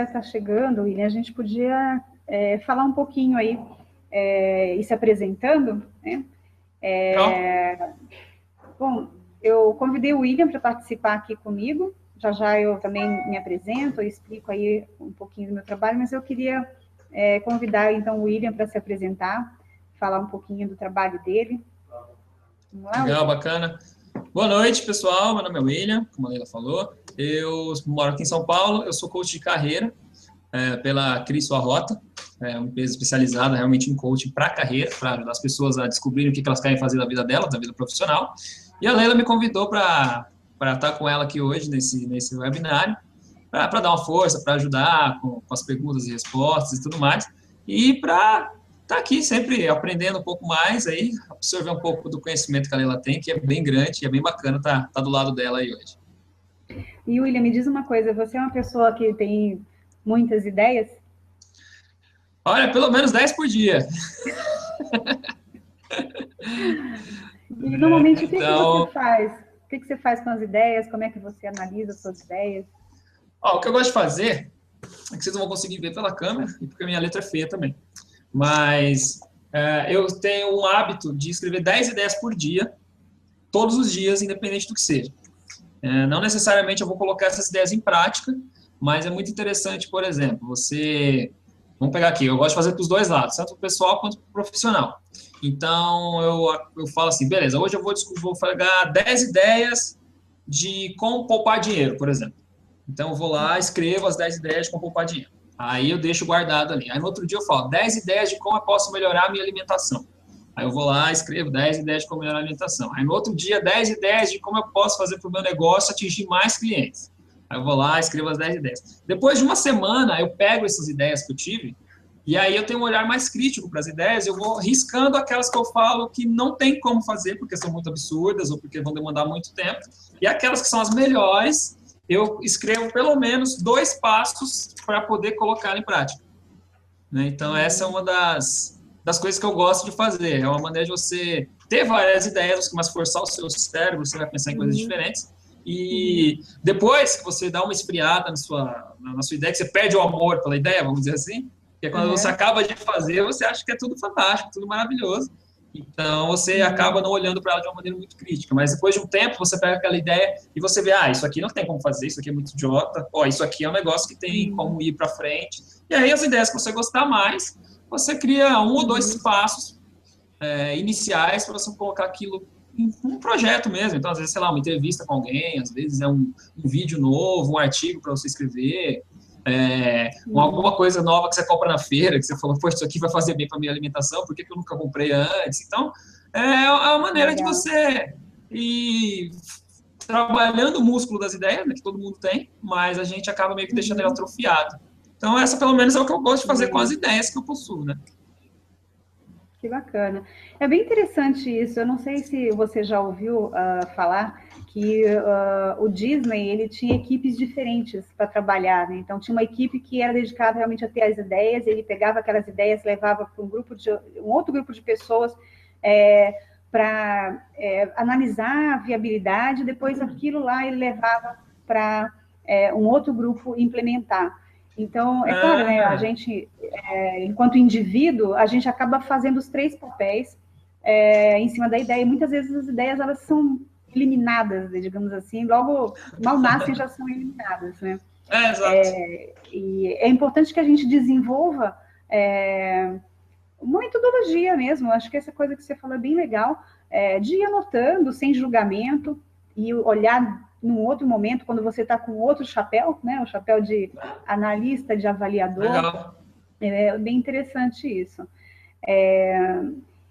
está chegando, William, a gente podia falar um pouquinho aí, e se apresentando, né? Bom, eu convidei o William para participar aqui comigo, já já eu também me apresento, eu explico aí um pouquinho do meu trabalho, mas eu queria convidar então o William para se apresentar, falar um pouquinho do trabalho dele. Vamos lá, Legal, bacana. Boa noite, pessoal. Meu nome é William, como a Leila falou. Eu moro aqui em São Paulo, eu sou coach de carreira pela Cris Sua Rota, uma empresa especializada realmente em coaching para carreira, para ajudar as pessoas a descobrirem o que elas querem fazer da vida delas, da vida profissional. E a Leila me convidou para estar com ela aqui hoje nesse webinário, para dar uma força, para ajudar com as perguntas e respostas e tudo mais, e para estar aqui sempre aprendendo um pouco mais, aí, absorver um pouco do conhecimento que a Leila tem, que é bem grande e é bem bacana estar do lado dela aí hoje. E, William, me diz uma coisa, você é uma pessoa que tem muitas ideias? Olha, pelo menos 10 por dia. E, normalmente, o que Então, você faz? O que você faz com as ideias? Como é que você analisa as suas ideias? o que eu gosto de fazer, é que vocês não vão conseguir ver pela câmera, e porque a minha letra é feia também, mas eu tenho um hábito de escrever 10 ideias por dia, todos os dias, independente do que seja. Não necessariamente eu vou colocar essas ideias em prática, mas é muito interessante, por exemplo, vamos pegar aqui, eu gosto de fazer para os dois lados, tanto para o pessoal quanto para o profissional. Então, eu falo assim, beleza, hoje eu vou pegar 10 ideias de como poupar dinheiro, por exemplo. Então, eu vou lá, escrevo as 10 ideias de como poupar dinheiro. Aí eu deixo guardado ali. Aí no outro dia eu falo 10 ideias de como eu posso melhorar a minha alimentação. Aí eu vou lá, escrevo 10 ideias de como melhorar a alimentação. Aí no outro dia, 10 ideias de como eu posso fazer para o meu negócio atingir mais clientes. Aí eu vou lá, escrevo as 10 ideias. Depois de uma semana, eu pego essas ideias que eu tive e aí eu tenho um olhar mais crítico para as ideias, eu vou riscando aquelas que eu falo que não tem como fazer porque são muito absurdas ou porque vão demandar muito tempo. E aquelas que são as melhores, eu escrevo pelo menos 2 passos para poder colocar em prática. Então, essa é uma das coisas que eu gosto de fazer. É uma maneira de você ter várias ideias, você começa a forçar o seu cérebro, você vai pensar em coisas diferentes. E depois que você dá uma esfriada na sua ideia, que você perde o amor pela ideia, vamos dizer assim, que é quando você acaba de fazer, você acha que é tudo fantástico, tudo maravilhoso. Então, você acaba não olhando para ela de uma maneira muito crítica. Mas depois de um tempo, você pega aquela ideia e você vê, isso aqui não tem como fazer, isso aqui é muito idiota, isso aqui é um negócio que tem como ir para frente. E aí, as ideias que você gostar mais, você cria 1 ou 2 passos iniciais para você colocar aquilo em um projeto mesmo. Então, às vezes, sei lá, uma entrevista com alguém, às vezes é um vídeo novo, um artigo para você escrever, alguma coisa nova que você compra na feira, que você falou, isso aqui vai fazer bem para minha alimentação, por que eu nunca comprei antes? Então, é uma maneira de você ir trabalhando o músculo das ideias, né, que todo mundo tem, mas a gente acaba meio que deixando ele atrofiado. Então, essa pelo menos é o que eu gosto de fazer com as ideias que eu possuo, né? Que bacana. É bem interessante isso. Eu não sei se você já ouviu falar que o Disney ele tinha equipes diferentes para trabalhar, né? Então tinha uma equipe que era dedicada realmente a ter as ideias. Ele pegava aquelas ideias, levava para um outro grupo de pessoas para analisar a viabilidade. Depois aquilo lá ele levava para um outro grupo implementar. Então, é claro, né, a gente, enquanto indivíduo, a gente acaba fazendo os 3 papéis em cima da ideia. E muitas vezes as ideias, elas são eliminadas, digamos assim, logo, mal nascem, já são eliminadas, né? Exato. E é importante que a gente desenvolva uma metodologia mesmo. Acho que essa coisa que você falou é bem legal, de ir anotando, sem julgamento, e olhar num outro momento, quando você está com outro chapéu, né? O chapéu de analista, de avaliador. Legal. É bem interessante isso.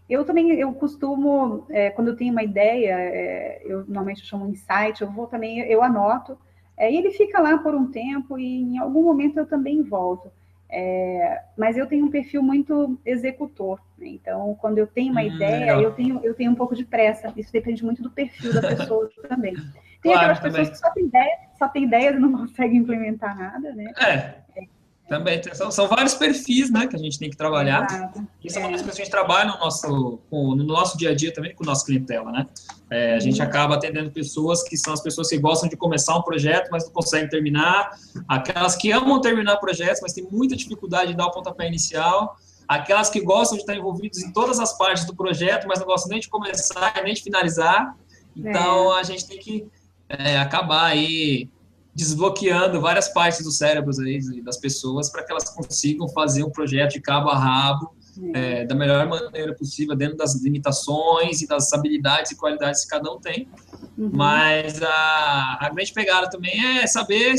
Eu costumo, quando eu tenho uma ideia, eu normalmente chamo um insight, eu anoto, e ele fica lá por um tempo, e em algum momento eu também volto. Mas eu tenho um perfil muito executor, né? Então, quando eu tenho uma ideia, eu tenho um pouco de pressa. Isso depende muito do perfil da pessoa também. Tem aquelas pessoas que só têm ideias e não conseguem implementar nada, né? Também, são vários perfis, né, que a gente tem que trabalhar. Exato. Isso é uma das coisas que a gente trabalha no nosso dia a dia também com o nosso clientela, né? A gente acaba atendendo pessoas que são as pessoas que gostam de começar um projeto, mas não conseguem terminar, aquelas que amam terminar projetos, mas têm muita dificuldade de dar o pontapé inicial, aquelas que gostam de estar envolvidos em todas as partes do projeto, mas não gostam nem de começar, nem de finalizar. Então, a gente tem que acabar aí desbloqueando várias partes dos cérebros aí das pessoas para que elas consigam fazer um projeto de cabo a rabo da melhor maneira possível, dentro das limitações e das habilidades e qualidades que cada um tem. Mas a grande pegada também é saber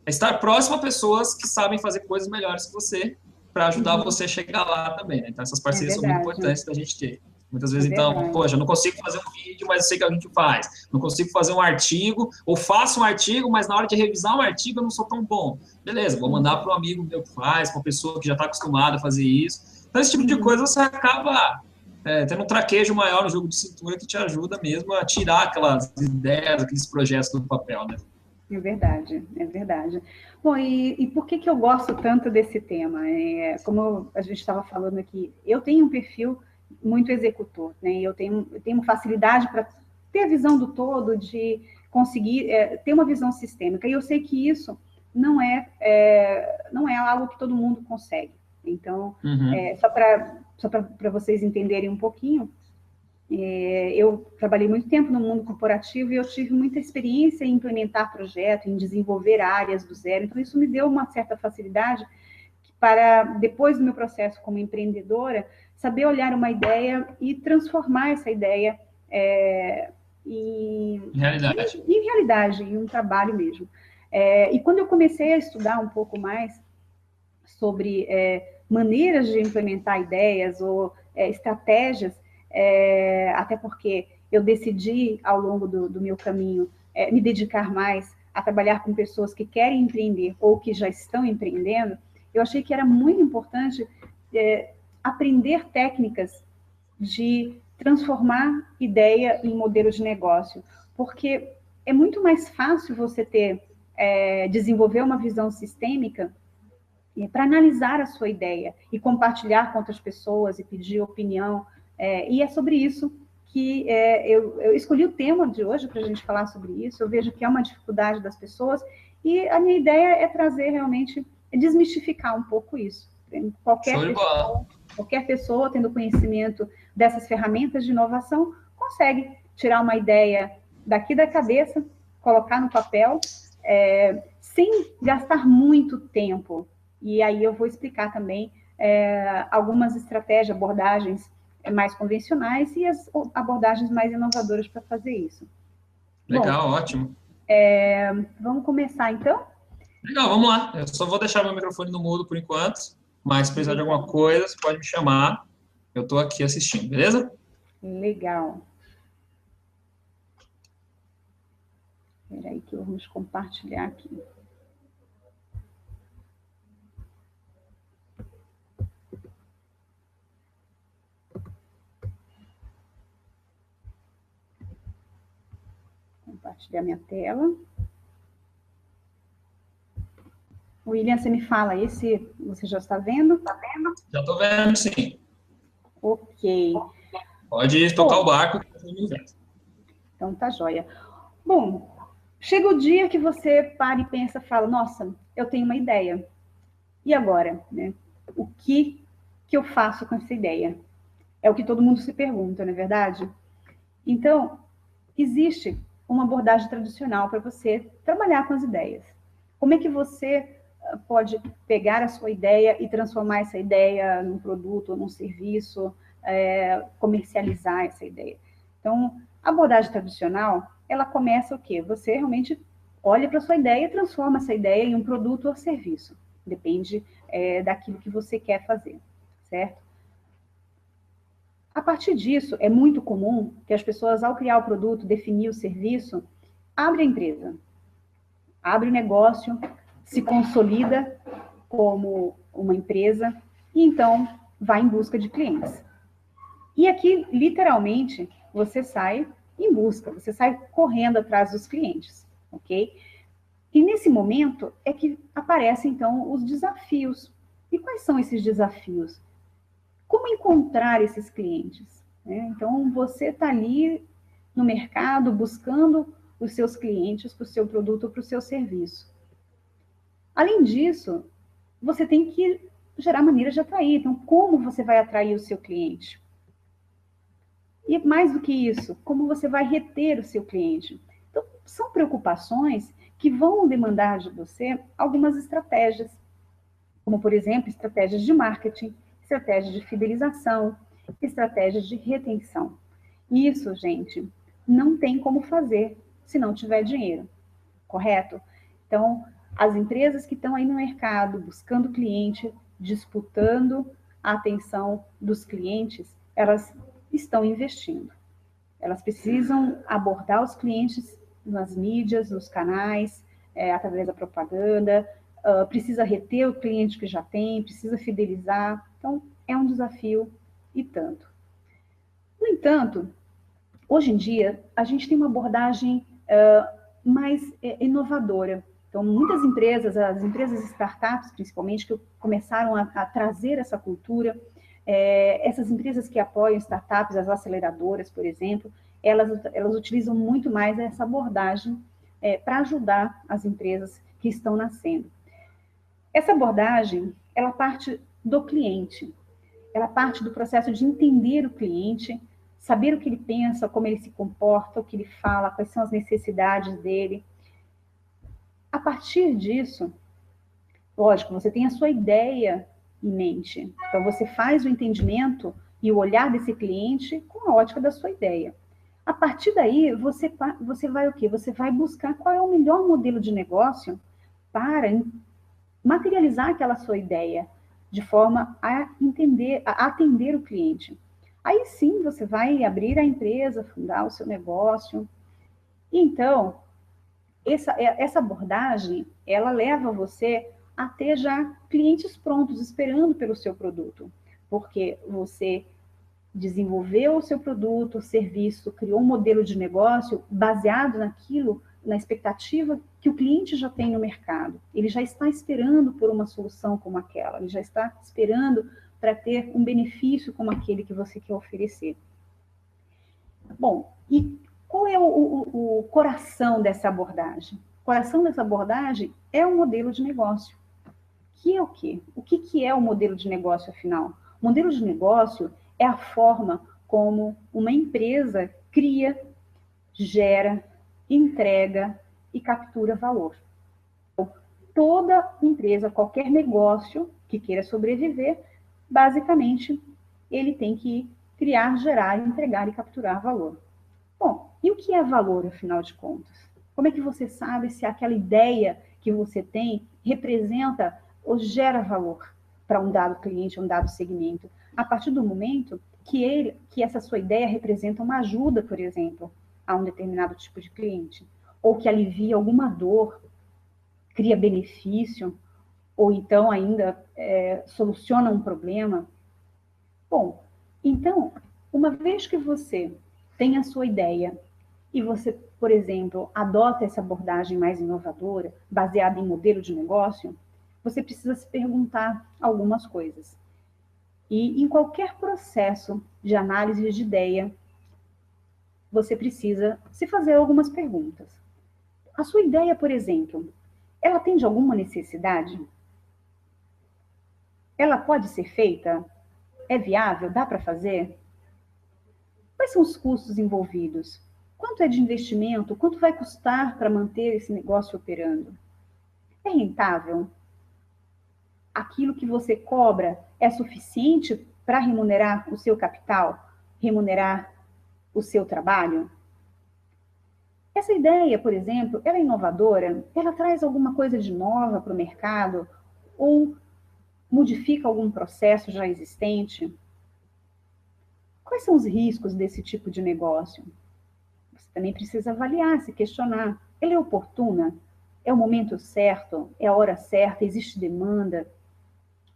estar próximo a pessoas que sabem fazer coisas melhores que você, para ajudar você a chegar lá também, né? Então, essas parcerias são muito importantes da gente ter. Muitas vezes, então, poxa, eu não consigo fazer um vídeo, mas eu sei que a gente faz. Não consigo fazer um artigo, ou faço um artigo, mas na hora de revisar um artigo eu não sou tão bom. Beleza, vou mandar para um amigo meu que faz, para uma pessoa que já está acostumada a fazer isso. Então, esse tipo de coisa você acaba tendo um traquejo maior no jogo de cintura que te ajuda mesmo a tirar aquelas ideias, aqueles projetos do papel, né? É verdade, é verdade. Bom, e por que eu gosto tanto desse tema? Como a gente estava falando aqui, eu tenho um perfil muito executor, né? Eu tenho facilidade para ter a visão do todo, de conseguir ter uma visão sistêmica. E eu sei que isso não é algo que todo mundo consegue. Então, só para vocês entenderem um pouquinho, eu trabalhei muito tempo no mundo corporativo e eu tive muita experiência em implementar projetos, em desenvolver áreas do zero. Então, isso me deu uma certa facilidade para, depois do meu processo como empreendedora, saber olhar uma ideia e transformar essa ideia em realidade, em um trabalho mesmo. E quando eu comecei a estudar um pouco mais sobre maneiras de implementar ideias ou estratégias, até porque eu decidi, ao longo do meu caminho, me dedicar mais a trabalhar com pessoas que querem empreender ou que já estão empreendendo, eu achei que era muito importante aprender técnicas de transformar ideia em modelo de negócio, porque é muito mais fácil você desenvolver uma visão sistêmica para analisar a sua ideia e compartilhar com outras pessoas e pedir opinião. E é sobre isso que eu escolhi o tema de hoje para a gente falar sobre isso. Eu vejo que é uma dificuldade das pessoas e a minha ideia é trazer realmente, desmistificar um pouco isso. Qualquer pessoa tendo conhecimento dessas ferramentas de inovação consegue tirar uma ideia daqui da cabeça, colocar no papel, sem gastar muito tempo. E aí eu vou explicar também algumas estratégias, abordagens mais convencionais e as abordagens mais inovadoras para fazer isso. Legal, bom, ótimo. Vamos começar, então? Legal, vamos lá. Eu só vou deixar meu microfone no mudo por enquanto, mas se precisar de alguma coisa, você pode me chamar. Eu estou aqui assistindo, beleza? Legal. Espera aí que vamos compartilhar aqui. Compartilhar minha tela. William, você me fala aí se você já está vendo? Está vendo? Já estou vendo, sim. Ok. Pode tocar o barco. Então, tá joia. Bom, chega o dia que você para e pensa, fala, nossa, eu tenho uma ideia. E agora? Né? O que eu faço com essa ideia? É o que todo mundo se pergunta, não é verdade? Então, existe uma abordagem tradicional para você trabalhar com as ideias. Como é que você pode pegar a sua ideia e transformar essa ideia num produto ou num serviço, comercializar essa ideia? Então, a abordagem tradicional, ela começa o quê? Você realmente olha para a sua ideia e transforma essa ideia em um produto ou serviço. Depende daquilo que você quer fazer, certo? A partir disso, é muito comum que as pessoas, ao criar o produto, definir o serviço, abrem a empresa, abre o negócio, se consolida como uma empresa e, então, vai em busca de clientes. E aqui, literalmente, você sai em busca, você sai correndo atrás dos clientes, ok? E nesse momento é que aparecem, então, os desafios. E quais são esses desafios? Como encontrar esses clientes? Então, você está ali no mercado buscando os seus clientes para o seu produto ou para o seu serviço. Além disso, você tem que gerar maneiras de atrair. Então, como você vai atrair o seu cliente? E mais do que isso, como você vai reter o seu cliente? Então, são preocupações que vão demandar de você algumas estratégias, como, por exemplo, estratégias de marketing, estratégias de fidelização, estratégias de retenção. Isso, gente, não tem como fazer se não tiver dinheiro, correto? Então, as empresas que estão aí no mercado, buscando cliente, disputando a atenção dos clientes, elas estão investindo. Elas precisam abordar os clientes nas mídias, nos canais, através da propaganda, precisa reter o cliente que já tem, precisa fidelizar. Então, é um desafio e tanto. No entanto, hoje em dia, a gente tem uma abordagem mais inovadora. Então, muitas empresas, as empresas startups, principalmente, que começaram a trazer essa cultura, essas empresas que apoiam startups, as aceleradoras, por exemplo, elas utilizam muito mais essa abordagem para ajudar as empresas que estão nascendo. Essa abordagem, ela parte do cliente, ela parte do processo de entender o cliente, saber o que ele pensa, como ele se comporta, o que ele fala, quais são as necessidades dele. A partir disso, lógico, você tem a sua ideia em mente. Então, você faz o entendimento e o olhar desse cliente com a ótica da sua ideia. A partir daí, você vai o quê? Você vai buscar qual é o melhor modelo de negócio para materializar aquela sua ideia, de forma a atender o cliente. Aí sim, você vai abrir a empresa, fundar o seu negócio. Então, essa abordagem, ela leva você a ter já clientes prontos, esperando pelo seu produto. Porque você desenvolveu o seu produto, o serviço, criou um modelo de negócio baseado naquilo, na expectativa que o cliente já tem no mercado. Ele já está esperando por uma solução como aquela, ele já está esperando para ter um benefício como aquele que você quer oferecer. Bom, e qual é o coração dessa abordagem? O coração dessa abordagem é o modelo de negócio. Que é o quê? O que é o modelo de negócio, afinal? O modelo de negócio é a forma como uma empresa cria, gera, entrega e captura valor. Então, toda empresa, qualquer negócio que queira sobreviver, basicamente, ele tem que criar, gerar, entregar e capturar valor. Bom, e o que é valor, afinal de contas? Como é que você sabe se aquela ideia que você tem representa ou gera valor para um dado cliente, um dado segmento? A partir do momento que essa sua ideia representa uma ajuda, por exemplo, a um determinado tipo de cliente, ou que alivia alguma dor, cria benefício, ou então ainda soluciona um problema. Bom, então, uma vez que você tem a sua ideia e você, por exemplo, adota essa abordagem mais inovadora, baseada em modelo de negócio, você precisa se perguntar algumas coisas. E em qualquer processo de análise de ideia, você precisa se fazer algumas perguntas. A sua ideia, por exemplo, ela atende alguma necessidade? Ela pode ser feita? É viável? Dá para fazer? Quais são os custos envolvidos? Quanto é de investimento? Quanto vai custar para manter esse negócio operando? É rentável? Aquilo que você cobra é suficiente para remunerar o seu capital? Remunerar o seu trabalho? Essa ideia, por exemplo, ela é inovadora? Ela traz alguma coisa de nova para o mercado? Ou modifica algum processo já existente? Quais são os riscos desse tipo de negócio? Você também precisa avaliar, se questionar. Ela é oportuna? É o momento certo? É a hora certa? Existe demanda?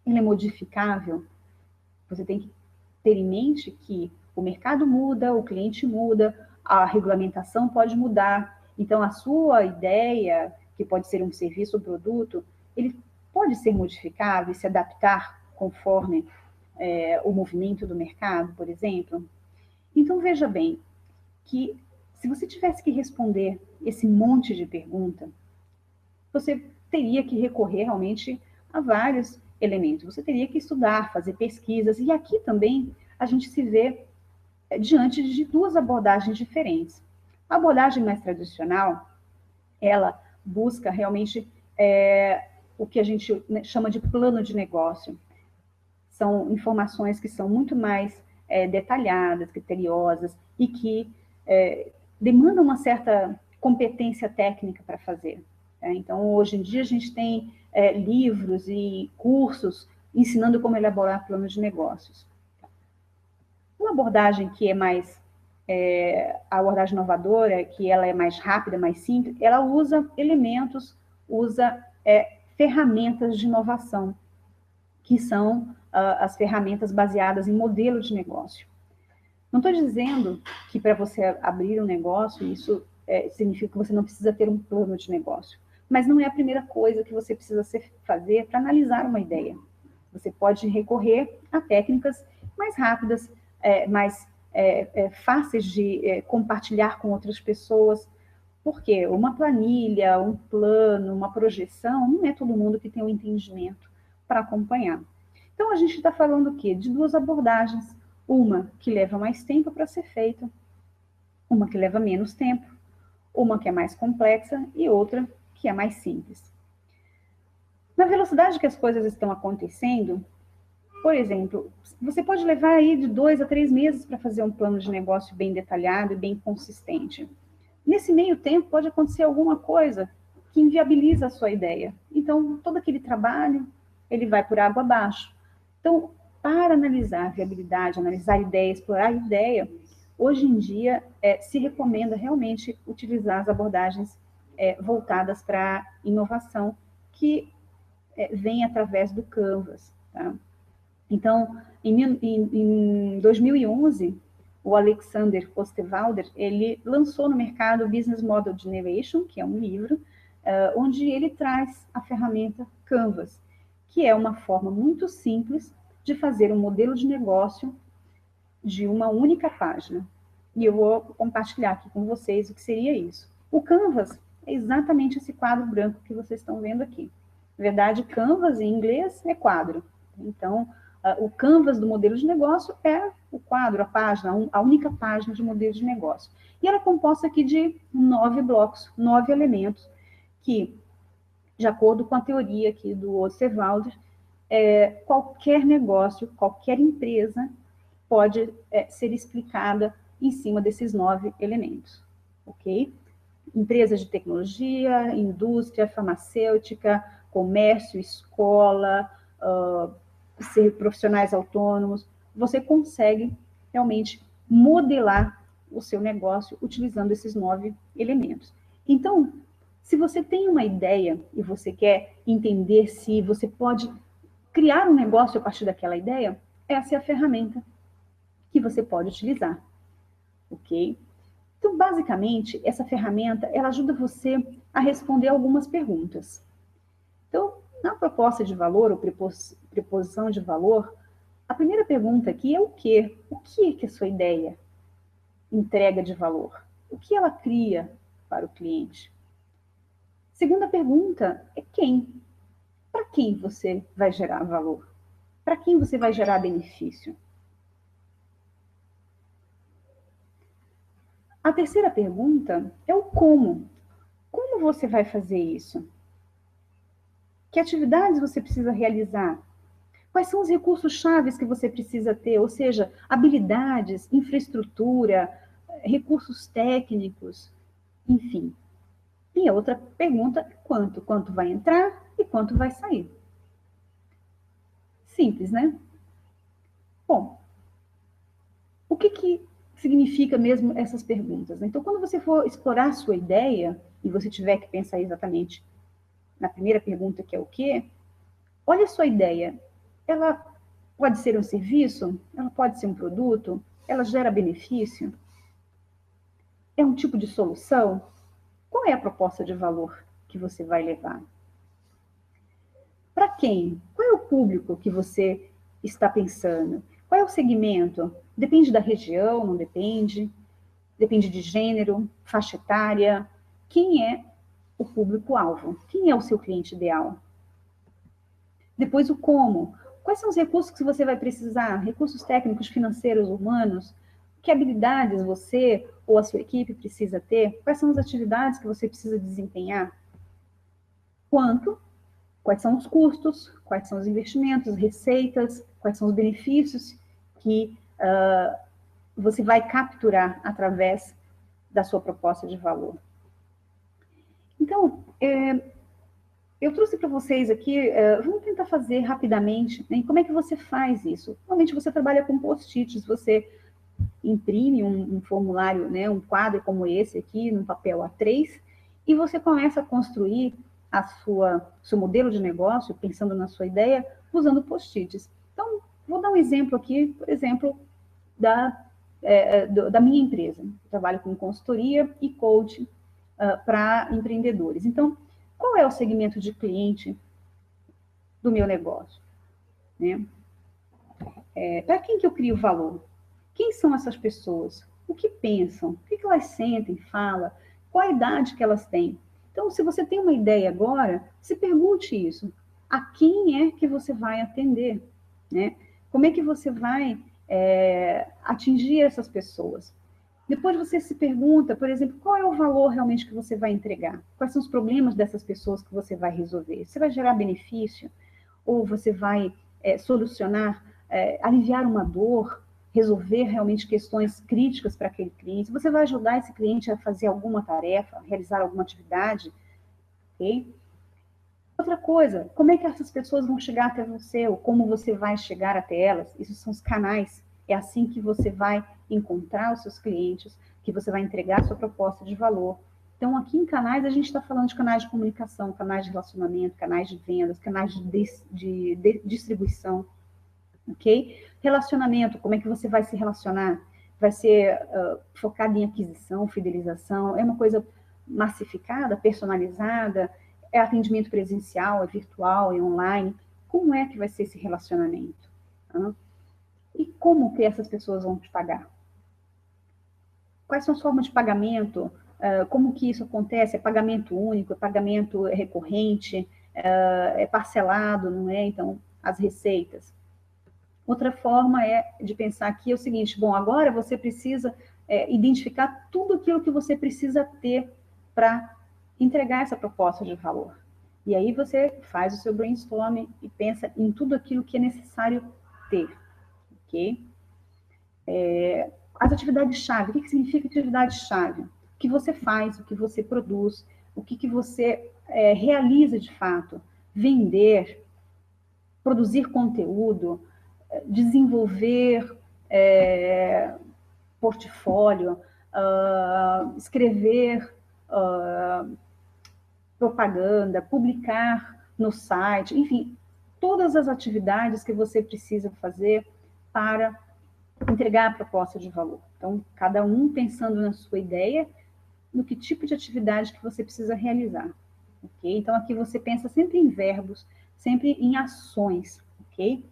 Ela é modificável? Você tem que ter em mente que o mercado muda, o cliente muda, a regulamentação pode mudar. Então, a sua ideia, que pode ser um serviço ou produto, ele pode ser modificado e se adaptar conforme o movimento do mercado, por exemplo. Então, veja bem, que se você tivesse que responder esse monte de pergunta, você teria que recorrer realmente a vários elementos. Você teria que estudar, fazer pesquisas, e aqui também a gente se vê diante de duas abordagens diferentes. A abordagem mais tradicional, ela busca realmente o que a gente chama de plano de negócio. São informações que são muito mais detalhadas, criteriosas, e que demandam uma certa competência técnica para fazer. Então, hoje em dia, a gente tem livros e cursos ensinando como elaborar planos de negócios. Uma abordagem que é mais, a abordagem inovadora, que ela é mais rápida, mais simples, ela usa elementos, usa ferramentas de inovação, que são as ferramentas baseadas em modelo de negócio. Não estou dizendo que para você abrir um negócio, isso significa que você não precisa ter um plano de negócio. Mas não é a primeira coisa que você precisa fazer para analisar uma ideia. Você pode recorrer a técnicas mais rápidas, mais fáceis de compartilhar com outras pessoas. Porque uma planilha, um plano, uma projeção, não é todo mundo que tem o entendimento para acompanhar. Então, a gente está falando o quê? De duas abordagens. Uma que leva mais tempo para ser feita, uma que leva menos tempo, uma que é mais complexa e outra que é mais simples. Na velocidade que as coisas estão acontecendo, por exemplo, você pode levar aí de 2 a 3 meses para fazer um plano de negócio bem detalhado e bem consistente. Nesse meio tempo, pode acontecer alguma coisa que inviabiliza a sua ideia. Então, todo aquele trabalho, ele vai por água abaixo. Então, para analisar a viabilidade, analisar a ideia, explorar a ideia, hoje em dia se recomenda realmente utilizar as abordagens voltadas para a inovação, que vem através do Canvas. Tá? Então, em 2011, o Alexander Osterwalder, ele lançou no mercado o Business Model Generation, que é um livro, onde ele traz a ferramenta Canvas, que é uma forma muito simples de fazer um modelo de negócio de uma única página. E eu vou compartilhar aqui com vocês o que seria isso. O Canvas é exatamente esse quadro branco que vocês estão vendo aqui. Na verdade, Canvas em inglês é quadro. Então, o Canvas do modelo de negócio é o quadro, a página, a única página de modelo de negócio. E ela é composta aqui de 9 blocos, 9 elementos, que, de acordo com a teoria aqui do Osterwalder, qualquer negócio, qualquer empresa pode ser explicada em cima desses 9 elementos, ok? Empresas de tecnologia, indústria, farmacêutica, comércio, escola, ser profissionais autônomos, você consegue realmente modelar o seu negócio utilizando esses 9 elementos. Então, se você tem uma ideia e você quer entender se você pode criar um negócio a partir daquela ideia, essa é a ferramenta que você pode utilizar, ok? Então, basicamente, essa ferramenta, ela ajuda você a responder algumas perguntas. Então, na proposta de valor, ou preposição de valor, a primeira pergunta aqui é o quê? O que é que a sua ideia entrega de valor? O que ela cria para o cliente? Segunda pergunta é quem? Para quem você vai gerar valor? Para quem você vai gerar benefício? A terceira pergunta é o como. Como você vai fazer isso? Que atividades você precisa realizar? Quais são os recursos-chave que você precisa ter? Ou seja, habilidades, infraestrutura, recursos técnicos, enfim. E a outra pergunta é quanto? Quanto vai entrar e quanto vai sair? Simples, né? Bom, o que significa mesmo essas perguntas? Então, quando você for explorar a sua ideia, e você tiver que pensar exatamente na primeira pergunta, que é o quê? Olha a sua ideia. Ela pode ser um serviço? Ela pode ser um produto? Ela gera benefício? É um tipo de solução? Qual é a proposta de valor que você vai levar? Para quem? Qual é o público que você está pensando? Qual é o segmento? Depende da região, não depende? Depende de gênero, faixa etária. Quem é o público-alvo? Quem é o seu cliente ideal? Depois, o como. Quais são os recursos que você vai precisar? Recursos técnicos, financeiros, humanos? Que habilidades você ou a sua equipe precisa ter? Quais são as atividades que você precisa desempenhar? Quanto? Quais são os custos? Quais são os investimentos, receitas? Quais são os benefícios que você vai capturar através da sua proposta de valor? Então, eu trouxe para vocês aqui, vamos tentar fazer rapidamente, né? Como é que você faz isso? Normalmente você trabalha com post-its, você imprime um formulário, né, um quadro como esse aqui, num papel A3, e você começa a construir seu modelo de negócio, pensando na sua ideia, usando post-its. Então, vou dar um exemplo aqui, por exemplo, da minha empresa. Eu trabalho com consultoria e coaching para empreendedores. Então, qual é o segmento de cliente do meu negócio? Né? Para quem que eu crio valor? Quem são essas pessoas? O que pensam? O que elas sentem, falam? Qual a idade que elas têm? Então, se você tem uma ideia agora, se pergunte isso. A quem é que você vai atender? Né? Como é que você vai atingir essas pessoas? Depois você se pergunta, por exemplo, qual é o valor realmente que você vai entregar? Quais são os problemas dessas pessoas que você vai resolver? Você vai gerar benefício? Ou você vai solucionar, aliviar uma dor, resolver realmente questões críticas para aquele cliente? Você vai ajudar esse cliente a fazer alguma tarefa, realizar alguma atividade? Ok? Outra coisa, como é que essas pessoas vão chegar até você, ou como você vai chegar até elas? Isso são os canais. É assim que você vai encontrar os seus clientes, que você vai entregar a sua proposta de valor. Então, aqui em canais, a gente está falando de canais de comunicação, canais de relacionamento, canais de vendas, canais de distribuição, ok? Relacionamento, como é que você vai se relacionar? Vai ser focado em aquisição, fidelização? É uma coisa massificada, personalizada? É atendimento presencial, é virtual, é online? Como é que vai ser esse relacionamento? E como que essas pessoas vão te pagar? Quais são as formas de pagamento? Como que isso acontece? É pagamento único? É pagamento recorrente? É parcelado, não é? Então, as receitas. Outra forma de pensar aqui é o seguinte, bom, agora você precisa identificar tudo aquilo que você precisa ter para entregar essa proposta de valor. E aí você faz o seu brainstorming e pensa em tudo aquilo que é necessário ter, ok? As atividades-chave, o que significa atividade-chave? O que você faz, o que você produz, o que você realiza de fato. Vender, produzir conteúdo, desenvolver portfólio, escrever propaganda, publicar no site, enfim, todas as atividades que você precisa fazer para entregar a proposta de valor. Então, cada um pensando na sua ideia, no que tipo de atividade que você precisa realizar, ok? Então, aqui você pensa sempre em verbos, sempre em ações, ok?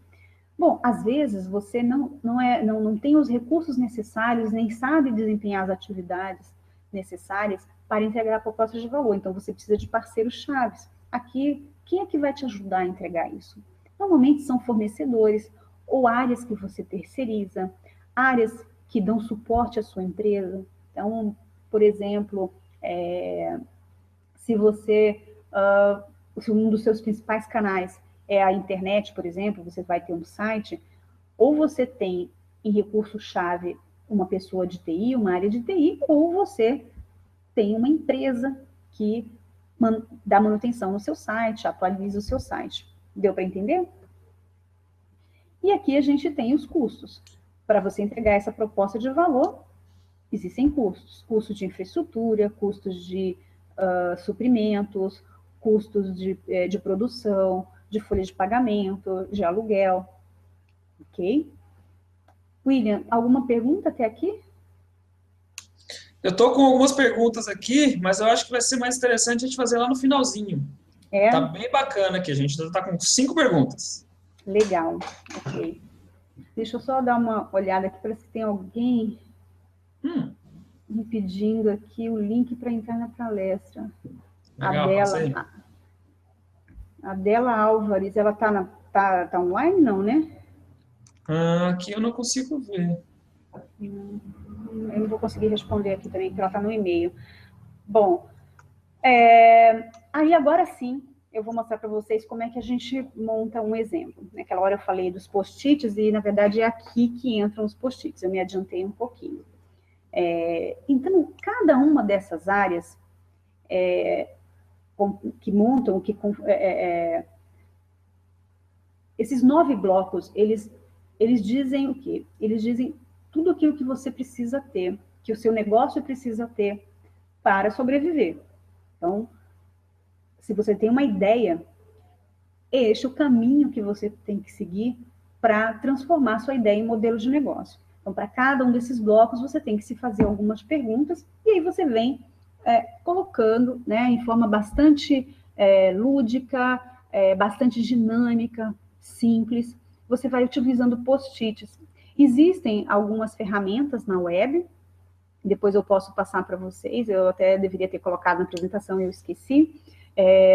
Bom, às vezes você não tem os recursos necessários, nem sabe desempenhar as atividades necessárias para entregar a proposta de valor. Então, você precisa de parceiros-chave. Aqui, quem é que vai te ajudar a entregar isso? Normalmente são fornecedores ou áreas que você terceiriza, áreas que dão suporte à sua empresa. Então, por exemplo, se se um dos seus principais canais é a internet, por exemplo, você vai ter um site, ou você tem em recurso-chave uma pessoa de TI, uma área de TI, ou você tem uma empresa que dá manutenção no seu site, atualiza o seu site. Deu para entender? E aqui a gente tem os custos. Para você entregar essa proposta de valor, existem custos. Custos de infraestrutura, custos de suprimentos, custos de produção, de folha de pagamento, de aluguel. Ok? William, alguma pergunta até aqui? Eu tô com algumas perguntas aqui, mas eu acho que vai ser mais interessante a gente fazer lá no finalzinho. É? Tá bem bacana aqui, a gente já tá com 5 perguntas. Legal, ok. Deixa eu só dar uma olhada aqui para se tem alguém me pedindo aqui o link para entrar na palestra. Legal, passa aí. A Adela Álvares, ela tá online, não, né? Aqui eu não consigo ver. Eu não vou conseguir responder aqui também, porque ela está no e-mail. Bom, aí agora sim, eu vou mostrar para vocês como é que a gente monta um exemplo. Naquela hora eu falei dos post-its e, na verdade, é aqui que entram os post-its. Eu me adiantei um pouquinho. Então, cada uma dessas áreas que montam, esses 9 blocos, eles dizem o quê? Eles dizem tudo aquilo que você precisa ter, que o seu negócio precisa ter para sobreviver. Então, se você tem uma ideia, este é o caminho que você tem que seguir para transformar sua ideia em modelo de negócio. Então, para cada um desses blocos, você tem que se fazer algumas perguntas, e aí você vem colocando, né, em forma bastante lúdica, bastante dinâmica, simples. Você vai utilizando post-its. Existem algumas ferramentas na web, depois eu posso passar para vocês, eu até deveria ter colocado na apresentação, eu esqueci,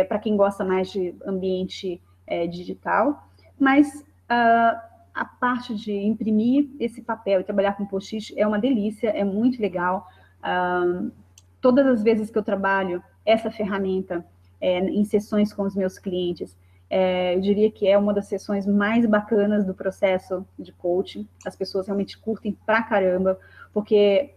para quem gosta mais de ambiente digital, mas a parte de imprimir esse papel e trabalhar com post-it é uma delícia, é muito legal. Todas as vezes que eu trabalho essa ferramenta em sessões com os meus clientes, eu diria que é uma das sessões mais bacanas do processo de coaching. As pessoas realmente curtem pra caramba, porque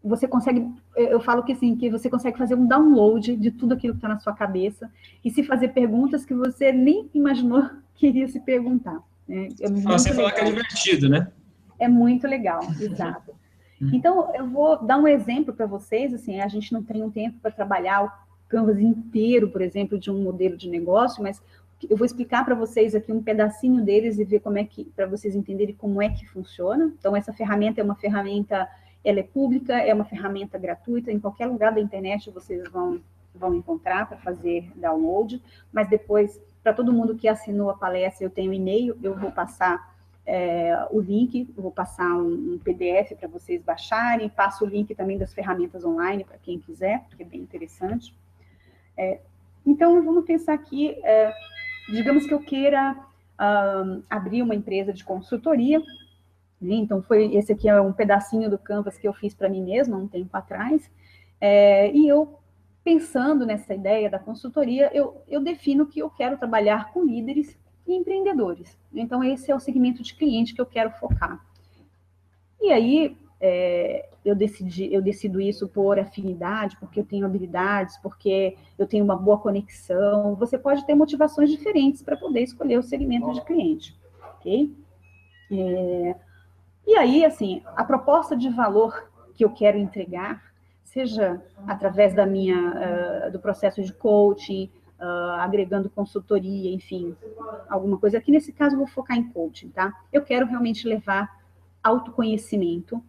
você consegue, eu falo que assim, que você consegue fazer um download de tudo aquilo que está na sua cabeça e se fazer perguntas que você nem imaginou que iria se perguntar. Né? Você fala que é divertido, né? É muito legal, exato. Então, eu vou dar um exemplo para vocês, assim, a gente não tem um tempo para trabalhar o Canvas inteiro, por exemplo, de um modelo de negócio, mas eu vou explicar para vocês aqui um pedacinho deles e ver como é que, para vocês entenderem como é que funciona. Então, essa ferramenta é uma ferramenta, ela é pública, é uma ferramenta gratuita, em qualquer lugar da internet vocês vão encontrar para fazer download, mas depois, para todo mundo que assinou a palestra, eu tenho e-mail, eu vou passar o link, eu vou passar um PDF para vocês baixarem, passo o link também das ferramentas online para quem quiser, porque é bem interessante. Então, vamos pensar aqui, digamos que eu queira abrir uma empresa de consultoria, né? Então, esse aqui é um pedacinho do Canvas que eu fiz para mim mesma, um tempo atrás, e eu, pensando nessa ideia da consultoria, eu defino que eu quero trabalhar com líderes e empreendedores. Então, esse é o segmento de cliente que eu quero focar. E aí, eu decido isso por afinidade, porque eu tenho habilidades, porque eu tenho uma boa conexão. Você pode ter motivações diferentes para poder escolher o segmento de cliente, ok? E aí, assim, a proposta de valor que eu quero entregar, seja através do processo de coaching, agregando consultoria, enfim, alguma coisa. Aqui, nesse caso, eu vou focar em coaching, tá? Eu quero realmente levar autoconhecimento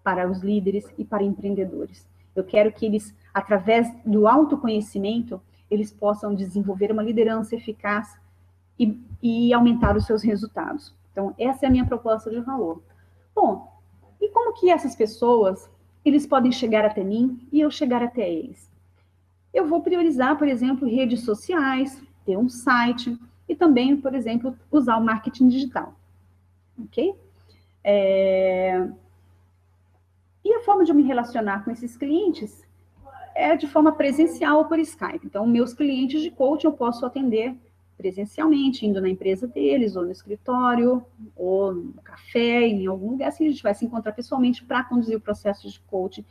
para os líderes e para empreendedores. Eu quero que eles, através do autoconhecimento, eles possam desenvolver uma liderança eficaz e aumentar os seus resultados. Então, essa é a minha proposta de valor. Bom, e como que essas pessoas, eles podem chegar até mim e eu chegar até eles? Eu vou priorizar, por exemplo, redes sociais, ter um site e também, por exemplo, usar o marketing digital, ok? E a forma de eu me relacionar com esses clientes é de forma presencial ou por Skype. Então, meus clientes de coaching eu posso atender presencialmente, indo na empresa deles, ou no escritório, ou no café, em algum lugar, assim, a gente vai se encontrar pessoalmente para conduzir o processo de coaching.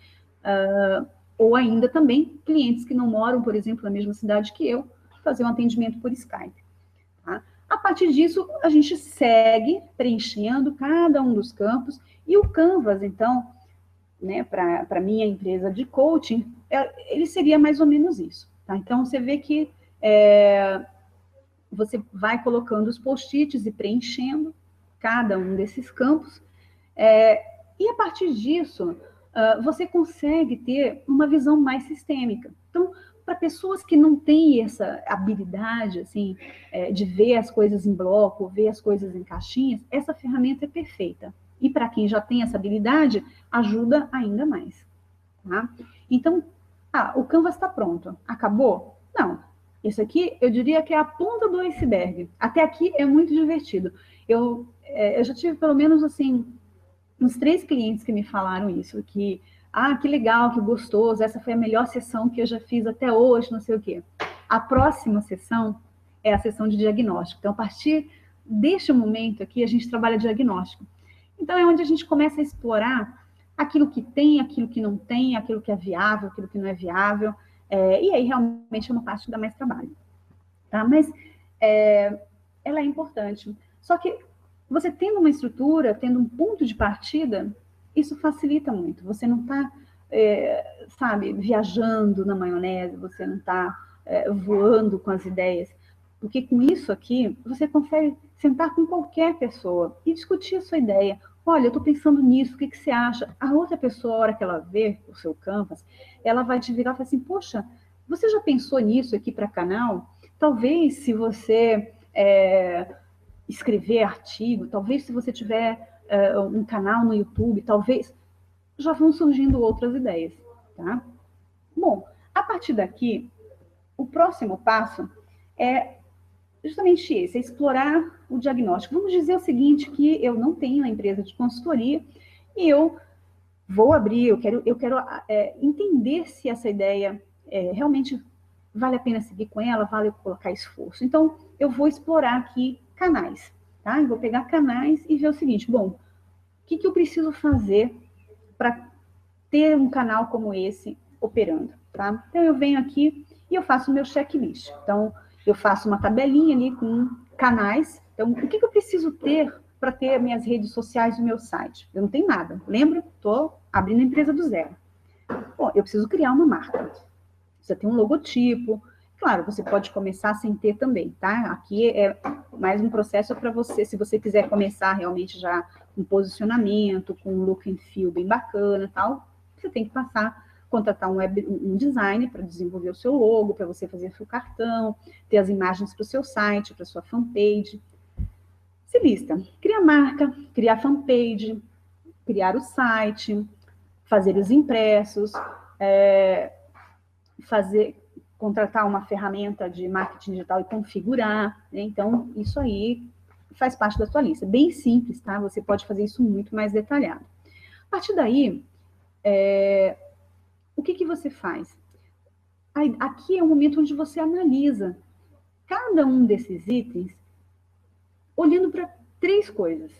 Ou ainda também clientes que não moram, por exemplo, na mesma cidade que eu, fazer um atendimento por Skype. Tá? A partir disso, a gente segue preenchendo cada um dos campos, e o Canvas, então, né, para minha empresa de coaching, ele seria mais ou menos isso. Tá? Então, você vê que você vai colocando os post-its e preenchendo cada um desses campos, e a partir disso, você consegue ter uma visão mais sistêmica. Então, para pessoas que não têm essa habilidade, assim, de ver as coisas em bloco, ver as coisas em caixinhas, essa ferramenta é perfeita. E para quem já tem essa habilidade, ajuda ainda mais. Tá? Então, o Canvas está pronto. Acabou? Não. Isso aqui, eu diria que é a ponta do iceberg. Até aqui é muito divertido. Eu já tive pelo menos, assim, uns 3 clientes que me falaram isso, que legal, que gostoso, essa foi a melhor sessão que eu já fiz até hoje, não sei o quê. A próxima sessão é a sessão de diagnóstico. Então, a partir deste momento aqui, a gente trabalha diagnóstico. Então, é onde a gente começa a explorar aquilo que tem, aquilo que não tem, aquilo que é viável, aquilo que não é viável, e aí realmente é uma parte que dá mais trabalho. Tá? Mas ela é importante. Só que você tendo uma estrutura, tendo um ponto de partida, isso facilita muito. Você não está, sabe, viajando na maionese, você não está voando com as ideias. Porque com isso aqui, você consegue sentar com qualquer pessoa e discutir a sua ideia. Olha, eu estou pensando nisso, o que você acha? A outra pessoa, a hora que ela vê o seu Canvas, ela vai te virar e falar assim, poxa, você já pensou nisso aqui para canal? Talvez se você escrever artigo, talvez se você tiver um canal no YouTube, talvez já vão surgindo outras ideias, tá? Bom, a partir daqui, o próximo passo é justamente esse, é explorar o diagnóstico. Vamos dizer o seguinte, que eu não tenho uma empresa de consultoria e eu vou abrir, eu quero entender se essa ideia realmente vale a pena seguir com ela, vale colocar esforço. Então, eu vou explorar aqui canais, tá? Eu vou pegar canais e ver o seguinte, bom, o que eu preciso fazer para ter um canal como esse operando, tá? Então, eu venho aqui e eu faço o meu checklist. Então, eu faço uma tabelinha ali com canais. Então, o que eu preciso ter para ter minhas redes sociais no meu site? Eu não tenho nada. Lembra? Estou abrindo a empresa do zero. Bom, eu preciso criar uma marca. Você tem um logotipo. Claro, você pode começar sem ter também, tá? Aqui é mais um processo para você, se você quiser começar realmente já com posicionamento, com um look and feel bem bacana e tal, você tem que contratar um designer para desenvolver o seu logo, para você fazer o seu cartão, ter as imagens para o seu site, para a sua fanpage. Se lista, criar marca, criar fanpage, criar o site, fazer os impressos, contratar uma ferramenta de marketing digital e configurar, né? Então, isso aí faz parte da sua lista. Bem simples, tá? Você pode fazer isso muito mais detalhado. A partir daí, o que você faz? Aqui é o momento onde você analisa cada um desses itens, olhando para 3 coisas,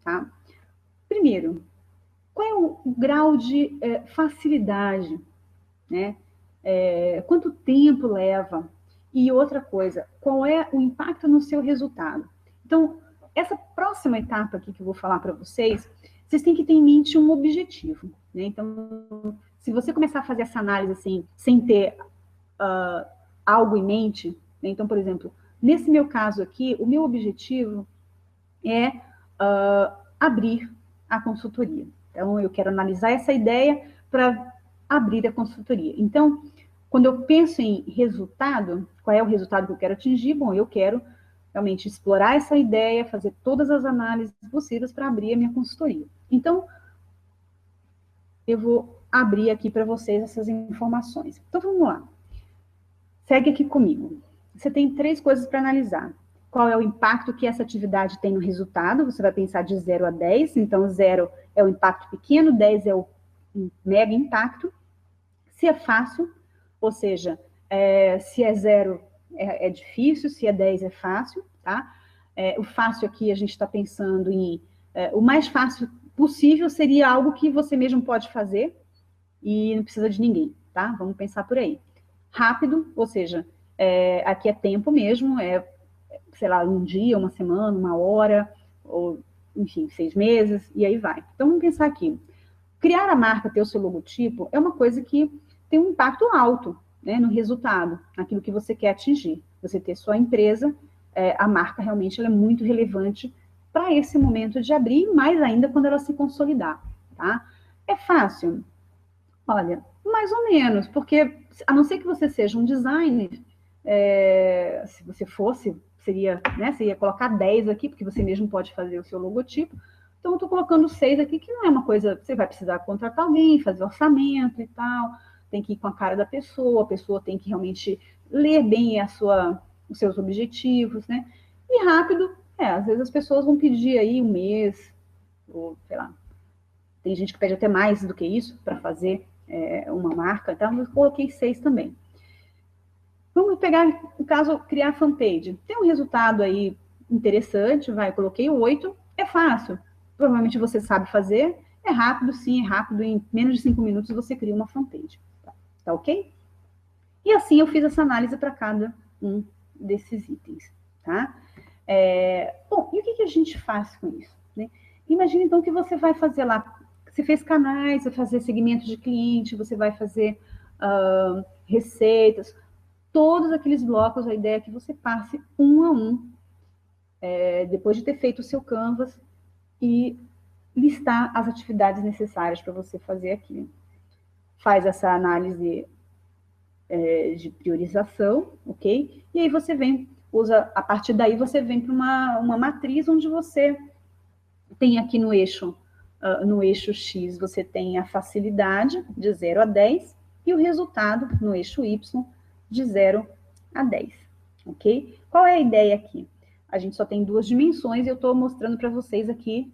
tá? Primeiro, qual é o grau de facilidade, né? Quanto tempo leva? E outra coisa, qual é o impacto no seu resultado? Então, essa próxima etapa aqui que eu vou falar para vocês têm que ter em mente um objetivo, né? Então, se você começar a fazer essa análise assim, sem ter algo em mente, né? Então, por exemplo, nesse meu caso aqui, o meu objetivo é abrir a consultoria. Então, eu quero analisar essa ideia para abrir a consultoria. Então, quando eu penso em resultado, qual é o resultado que eu quero atingir? Bom, eu quero realmente explorar essa ideia, fazer todas as análises possíveis para abrir a minha consultoria. Então, eu vou abrir aqui para vocês essas informações. Então, vamos lá. Segue aqui comigo. Você tem 3 coisas para analisar. Qual é o impacto que essa atividade tem no resultado? Você vai pensar de 0 a 10. Então, 0 é o impacto pequeno, 10 é o mega impacto. Se é fácil, ou seja, se é 0 é difícil, se é 10 é fácil, tá? O fácil aqui a gente está pensando em... o mais fácil possível seria algo que você mesmo pode fazer e não precisa de ninguém, tá? Vamos pensar por aí. Rápido, ou seja, aqui é tempo mesmo, sei lá, um dia, uma semana, uma hora, ou, enfim, 6 meses, e aí vai. Então, vamos pensar aqui. Criar a marca, ter o seu logotipo, é uma coisa que tem um impacto alto, né, no resultado, naquilo que você quer atingir. Você ter sua empresa, a marca realmente ela é muito relevante para esse momento de abrir, mais ainda quando ela se consolidar, tá? É fácil? Olha, mais ou menos, porque a não ser que você seja um designer, se você fosse, seria, né, você ia colocar 10 aqui, porque você mesmo pode fazer o seu logotipo. Então, eu estou colocando 6 aqui, que não é uma coisa, você vai precisar contratar alguém, fazer orçamento e tal, tem que ir com a cara da pessoa, a pessoa tem que realmente ler bem os seus objetivos, né? E rápido, às vezes as pessoas vão pedir aí um mês, ou sei lá, tem gente que pede até mais do que isso para fazer uma marca, então eu coloquei 6 também. Vamos pegar, no caso, criar fanpage. Tem um resultado aí interessante, eu coloquei 8, é fácil. Provavelmente você sabe fazer, é rápido, sim, é rápido, em menos de 5 minutos você cria uma fanpage. Tá ok? E assim eu fiz essa análise para cada um desses itens, tá? Bom, e o que a gente faz com isso? Né? Imagina então que você vai fazer lá, você fez canais, vai fazer segmentos de cliente, você vai fazer receitas, todos aqueles blocos, a ideia é que você passe um a um, depois de ter feito o seu Canvas, e listar as atividades necessárias para você fazer aquilo. Faz essa análise de priorização, ok? E aí você a partir daí você vem para uma matriz onde você tem aqui no eixo X, você tem a facilidade de 0 a 10 e o resultado no eixo Y de 0 a 10, ok? Qual é a ideia aqui? A gente só tem 2 dimensões e eu estou mostrando para vocês aqui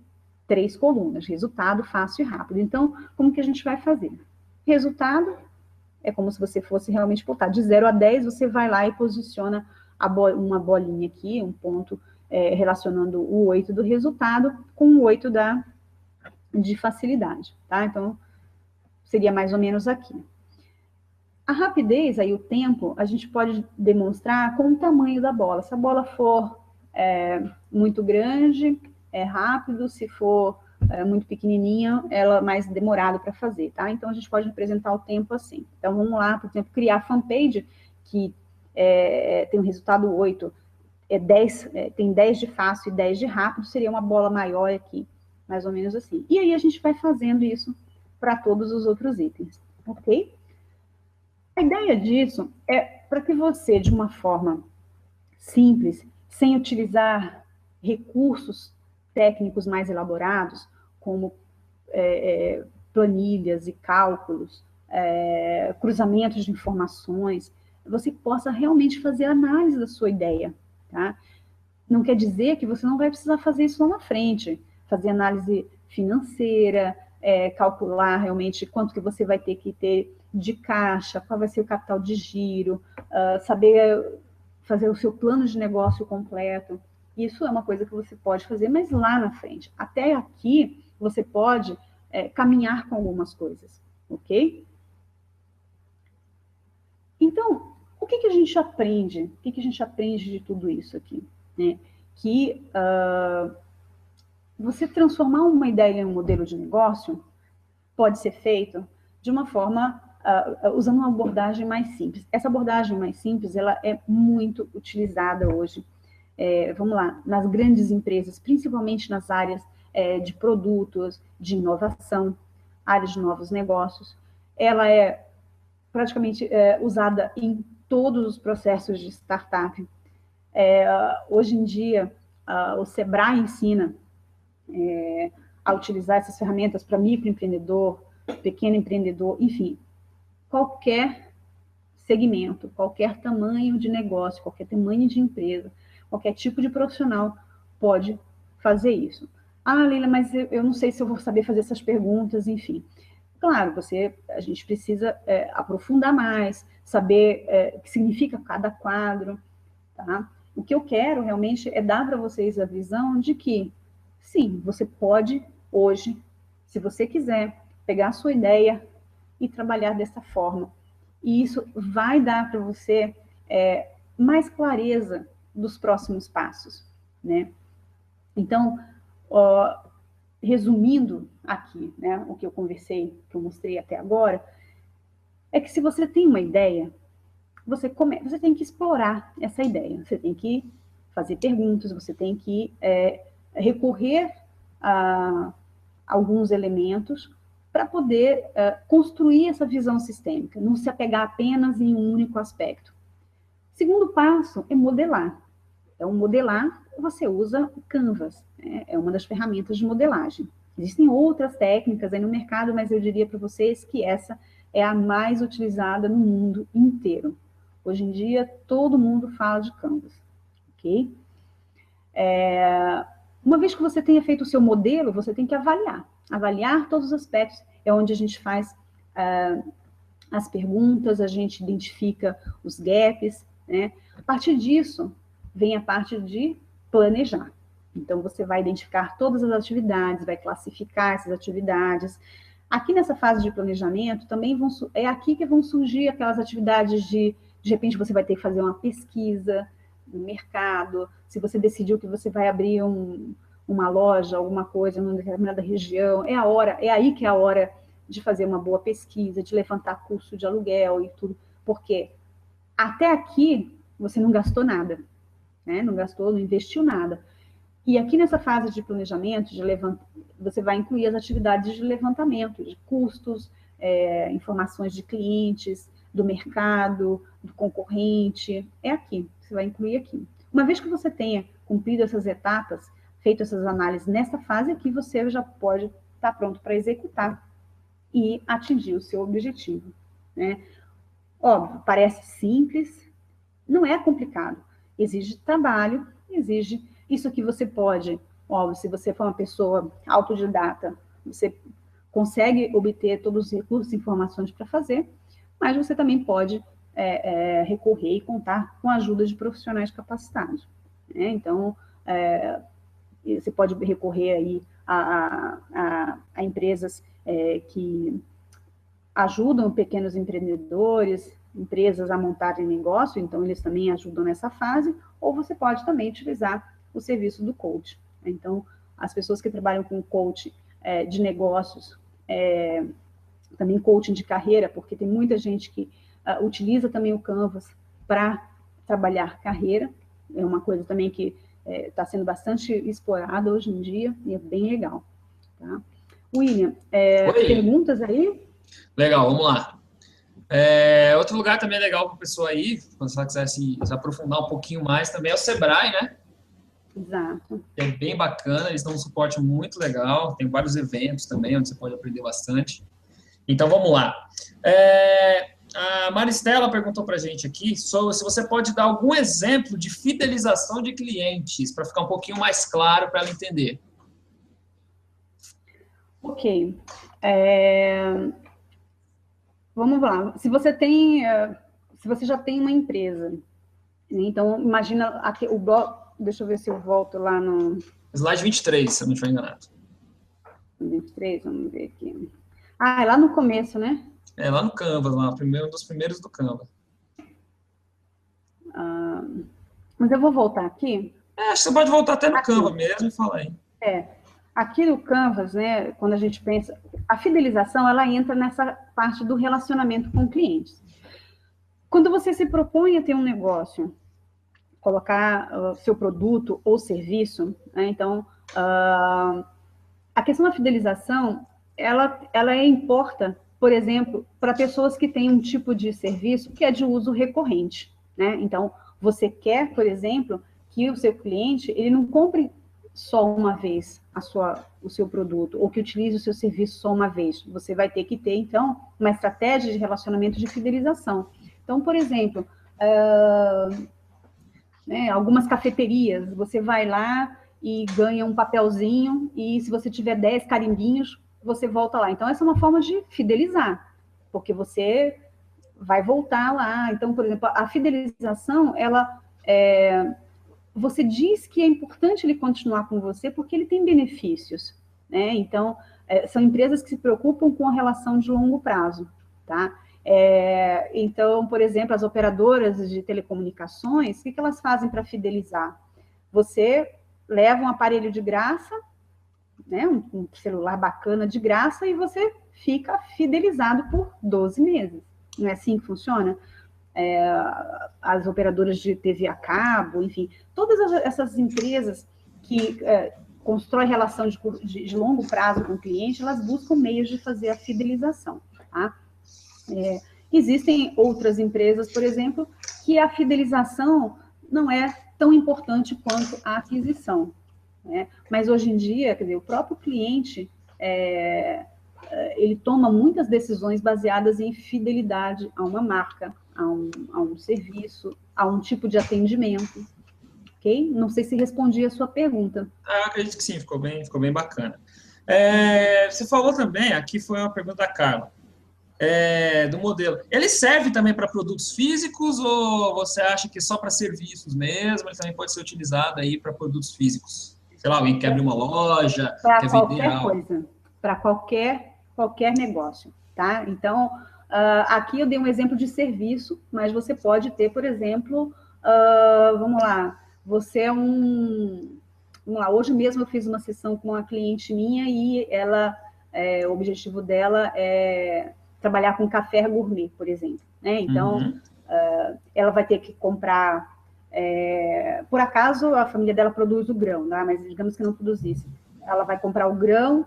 3 colunas, resultado, fácil e rápido. Então, como que a gente vai fazer? Resultado é como se você fosse realmente botar de 0 a 10, você vai lá e posiciona uma bolinha aqui, um ponto relacionando o 8 do resultado com o 8 de facilidade, tá? Então, seria mais ou menos aqui. A rapidez, aí o tempo, a gente pode demonstrar com o tamanho da bola. Se a bola for muito grande, é rápido, se for muito pequenininha, ela é mais demorado para fazer, tá? Então, a gente pode representar o tempo assim. Então, vamos lá, por exemplo, criar fanpage, que tem um resultado 8, 10, tem 10 de fácil e 10 de rápido, seria uma bola maior aqui, mais ou menos assim. E aí, a gente vai fazendo isso para todos os outros itens, ok? A ideia disso é para que você, de uma forma simples, sem utilizar recursos técnicos mais elaborados, como planilhas e cálculos, cruzamentos de informações, você possa realmente fazer análise da sua ideia, tá? Não quer dizer que você não vai precisar fazer isso lá na frente, fazer análise financeira, calcular realmente quanto que você vai ter que ter de caixa, qual vai ser o capital de giro, saber fazer o seu plano de negócio completo. Isso é uma coisa que você pode fazer, mas lá na frente. Até aqui, você pode caminhar com algumas coisas, ok? Então, o que a gente aprende? O que a gente aprende de tudo isso aqui? Né? Que você transformar uma ideia em um modelo de negócio pode ser feito de uma forma, usando uma abordagem mais simples. Essa abordagem mais simples, ela é muito utilizada hoje, vamos lá, nas grandes empresas, principalmente nas áreas de produtos, de inovação, áreas de novos negócios. Ela é praticamente usada em todos os processos de startup. Hoje em dia, o Sebrae ensina a utilizar essas ferramentas para microempreendedor, pequeno empreendedor, enfim, qualquer segmento, qualquer tamanho de negócio, qualquer tamanho de empresa, qualquer tipo de profissional pode fazer isso. Ah, Leila, mas eu não sei se eu vou saber fazer essas perguntas, enfim. Claro, a gente precisa aprofundar mais, saber o que significa cada quadro, tá? O que eu quero realmente é dar para vocês a visão de que, sim, você pode hoje, se você quiser, pegar a sua ideia e trabalhar dessa forma. E isso vai dar para você mais clareza dos próximos passos, né? Então, resumindo aqui, né, o que eu conversei, que eu mostrei até agora, é que se você tem uma ideia, você tem que explorar essa ideia, você tem que fazer perguntas, você tem que recorrer a alguns elementos para poder construir essa visão sistêmica, não se apegar apenas em um único aspecto. Segundo passo é modelar. Então, modelar, você usa o Canvas, né? É uma das ferramentas de modelagem. Existem outras técnicas aí no mercado, mas eu diria para vocês que essa é a mais utilizada no mundo inteiro. Hoje em dia, todo mundo fala de Canvas, ok? Uma vez que você tenha feito o seu modelo, você tem que avaliar todos os aspectos. É onde a gente faz as perguntas, a gente identifica os gaps, né? A partir disso, vem a parte de planejar. Então, você vai identificar todas as atividades, vai classificar essas atividades. Aqui nessa fase de planejamento, também é aqui que vão surgir aquelas atividades de repente, você vai ter que fazer uma pesquisa no mercado, se você decidiu que você vai abrir uma loja, alguma coisa numa determinada região, é aí que é a hora de fazer uma boa pesquisa, de levantar custo de aluguel e tudo, porque até aqui você não gastou nada, né? Não investiu nada. E aqui nessa fase de planejamento, você vai incluir as atividades de levantamento de custos, informações de clientes, do mercado, do concorrente, é aqui, você vai incluir aqui. Uma vez que você tenha cumprido essas etapas, feito essas análises nessa fase aqui, você já pode estar pronto para executar e atingir o seu objetivo, né? Óbvio, parece simples, não é complicado. Exige trabalho, exige isso que você pode, óbvio, se você for uma pessoa autodidata, você consegue obter todos os recursos e informações para fazer, mas você também pode recorrer e contar com a ajuda de profissionais capacitados, né? Então, você pode recorrer aí a empresas que ajudam pequenos empreendedores, empresas a montarem negócio, então eles também ajudam nessa fase, ou você pode também utilizar o serviço do coach. Então, as pessoas que trabalham com coach de negócios, também coaching de carreira, porque tem muita gente que utiliza também o Canvas para trabalhar carreira, é uma coisa também que está sendo bastante explorada hoje em dia, e é bem legal. Tá? William, perguntas aí? Legal, vamos lá. Outro lugar também legal para a pessoa ir, quando ela quiser se aprofundar um pouquinho mais, também é o Sebrae, né? Exato. É bem bacana, eles dão um suporte muito legal, tem vários eventos também, onde você pode aprender bastante. Então, vamos lá. A Maristela perguntou para a gente aqui se você pode dar algum exemplo de fidelização de clientes, para ficar um pouquinho mais claro para ela entender. Ok. Vamos lá. Se você já tem uma empresa, então imagina aqui o bloco. Deixa eu ver se eu volto lá no... Slide 23, se eu não estiver enganado. 23, vamos ver aqui. É lá no começo, né? Lá no Canvas, lá, um dos primeiros do Canvas. Mas eu vou voltar aqui. Acho que você pode voltar até no Canvas mesmo e falar aí. Aqui no Canvas, né, quando a gente pensa... A fidelização, ela entra nessa parte do relacionamento com clientes. Quando você se propõe a ter um negócio, colocar seu produto ou serviço, né? Então, a questão da fidelização, ela importa, por exemplo, para pessoas que têm um tipo de serviço que é de uso recorrente, né? Então, você quer, por exemplo, que o seu cliente, ele não compre só uma vez o seu produto, ou que utilize o seu serviço só uma vez. Você vai ter que ter, então, uma estratégia de relacionamento de fidelização. Então, por exemplo, algumas cafeterias, você vai lá e ganha um papelzinho, e se você tiver 10 carimbinhos, você volta lá. Então, essa é uma forma de fidelizar, porque você vai voltar lá. Então, por exemplo, a fidelização, você diz que é importante ele continuar com você porque ele tem benefícios, né? Então, são empresas que se preocupam com a relação de longo prazo, tá? Então, por exemplo, as operadoras de telecomunicações, o que elas fazem para fidelizar? Você leva um aparelho de graça, né, um celular bacana de graça, e você fica fidelizado por 12 meses. Não é assim que funciona? As operadoras de TV a cabo, enfim, todas essas empresas que constrói relação de longo prazo com o cliente, elas buscam meios de fazer a fidelização, tá? Existem outras empresas, por exemplo, que a fidelização não é tão importante quanto a aquisição, né? Mas hoje em dia, quer dizer, o próprio cliente, ele toma muitas decisões baseadas em fidelidade a uma marca, a um serviço, a um tipo de atendimento, ok? Não sei se respondi a sua pergunta. Eu acredito que sim, ficou bem bacana. Você falou também, aqui foi uma pergunta da Carla, do modelo. Ele serve também para produtos físicos ou você acha que só para serviços mesmo? Ele também pode ser utilizado aí para produtos físicos? Sei lá, alguém quer abrir uma loja, quer vender algo. Para qualquer negócio, tá? Então, aqui eu dei um exemplo de serviço, mas você pode ter, por exemplo, vamos lá, você é vamos lá, hoje mesmo eu fiz uma sessão com uma cliente minha e o objetivo dela é trabalhar com café gourmet, por exemplo, né? Então, ela vai ter que comprar, por acaso a família dela produz o grão, né? Mas digamos que não produzisse. Ela vai comprar o grão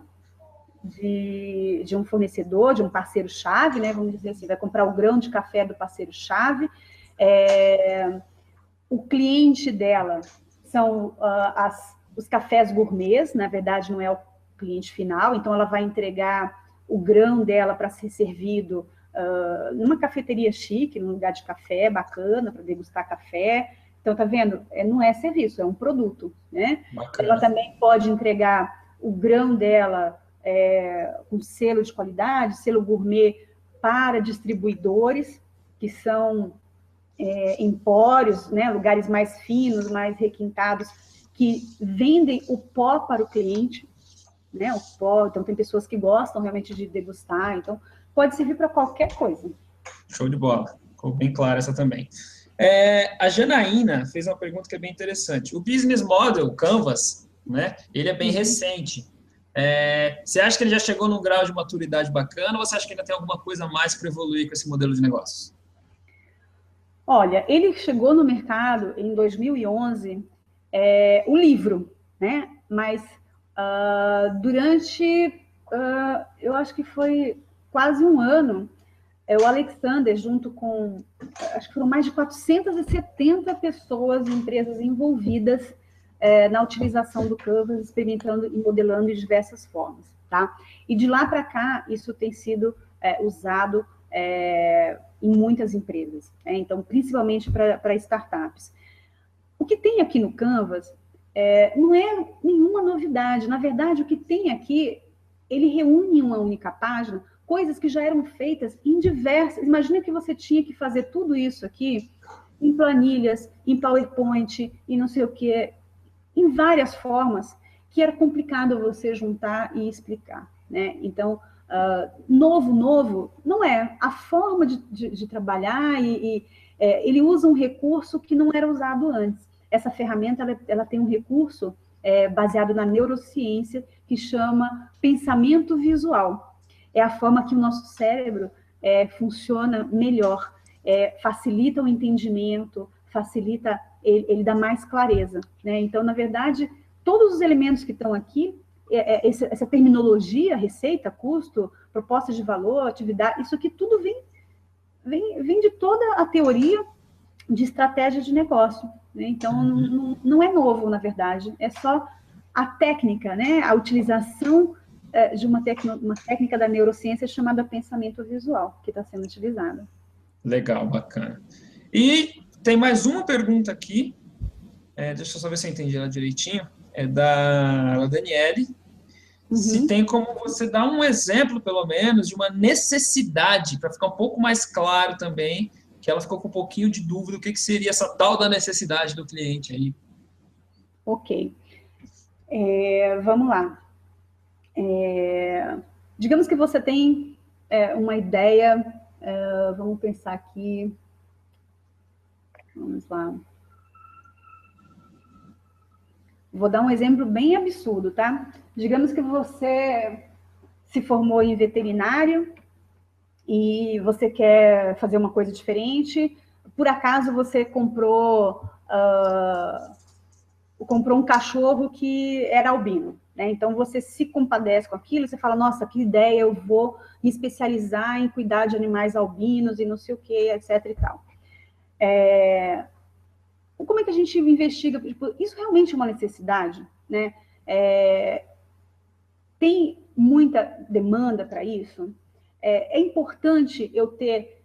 de um fornecedor, de um parceiro-chave, né? Vamos dizer assim, vai comprar o grão de café do parceiro-chave. O cliente dela são os cafés gourmets, na verdade não é o cliente final, então ela vai entregar o grão dela para ser servido numa cafeteria chique, num lugar de café bacana, para degustar café. Então, tá vendo? Não é serviço, é um produto, né? Bacana. Ela também pode entregar o grão dela com selo de qualidade, selo gourmet para distribuidores, que são empórios, né? Lugares mais finos, mais requintados, que vendem o pó para o cliente, né? O pó, então tem pessoas que gostam realmente de degustar, então pode servir para qualquer coisa. Show de bola, ficou bem clara essa também. A Janaína fez uma pergunta que é bem interessante. O business model, o Canvas, né? Ele é bem recente. Você acha que ele já chegou num grau de maturidade bacana ou você acha que ainda tem alguma coisa a mais para evoluir com esse modelo de negócios? Olha, ele chegou no mercado em 2011, o livro, né? Mas durante, eu acho que foi quase um ano, o Alexander, junto com, acho que foram mais de 470 pessoas e empresas envolvidas na utilização do Canvas, experimentando e modelando de diversas formas, tá? E de lá para cá, isso tem sido usado em muitas empresas, né? Então, principalmente para startups. O que tem aqui no Canvas não é nenhuma novidade. Na verdade, o que tem aqui, ele reúne em uma única página coisas que já eram feitas em diversas... Imagina que você tinha que fazer tudo isso aqui em planilhas, em PowerPoint, e não sei o quê, em várias formas, que era complicado você juntar e explicar, né? Então, novo, não é. A forma de trabalhar, ele usa um recurso que não era usado antes. Essa ferramenta, ela tem um recurso baseado na neurociência que chama pensamento visual. É a forma que o nosso cérebro funciona melhor, facilita o entendimento, facilita, ele dá mais clareza, né? Então, na verdade, todos os elementos que estão aqui, essa terminologia, receita, custo, proposta de valor, atividade, isso aqui tudo vem de toda a teoria de estratégia de negócio, né? Então, não é novo, na verdade, é só a técnica, né? A utilização de uma técnica da neurociência chamada pensamento visual, que está sendo utilizada. Legal, bacana. E tem mais uma pergunta aqui, deixa eu só ver se eu entendi ela direitinho, é da Daniele. Se tem como você dar um exemplo, pelo menos, de uma necessidade, para ficar um pouco mais claro também, que ela ficou com um pouquinho de dúvida, o que seria essa tal da necessidade do cliente aí. Ok. Vamos lá. Digamos que você tem uma ideia, vamos pensar aqui, vamos lá. Vou dar um exemplo bem absurdo, tá? Digamos que você se formou em veterinário e você quer fazer uma coisa diferente, por acaso você comprou comprou um cachorro que era albino, né? Então, você se compadece com aquilo, você fala, nossa, que ideia, eu vou me especializar em cuidar de animais albinos e não sei o que, etc e tal. Como é que a gente investiga? Tipo, isso realmente é uma necessidade, né? Tem muita demanda para isso? É importante eu ter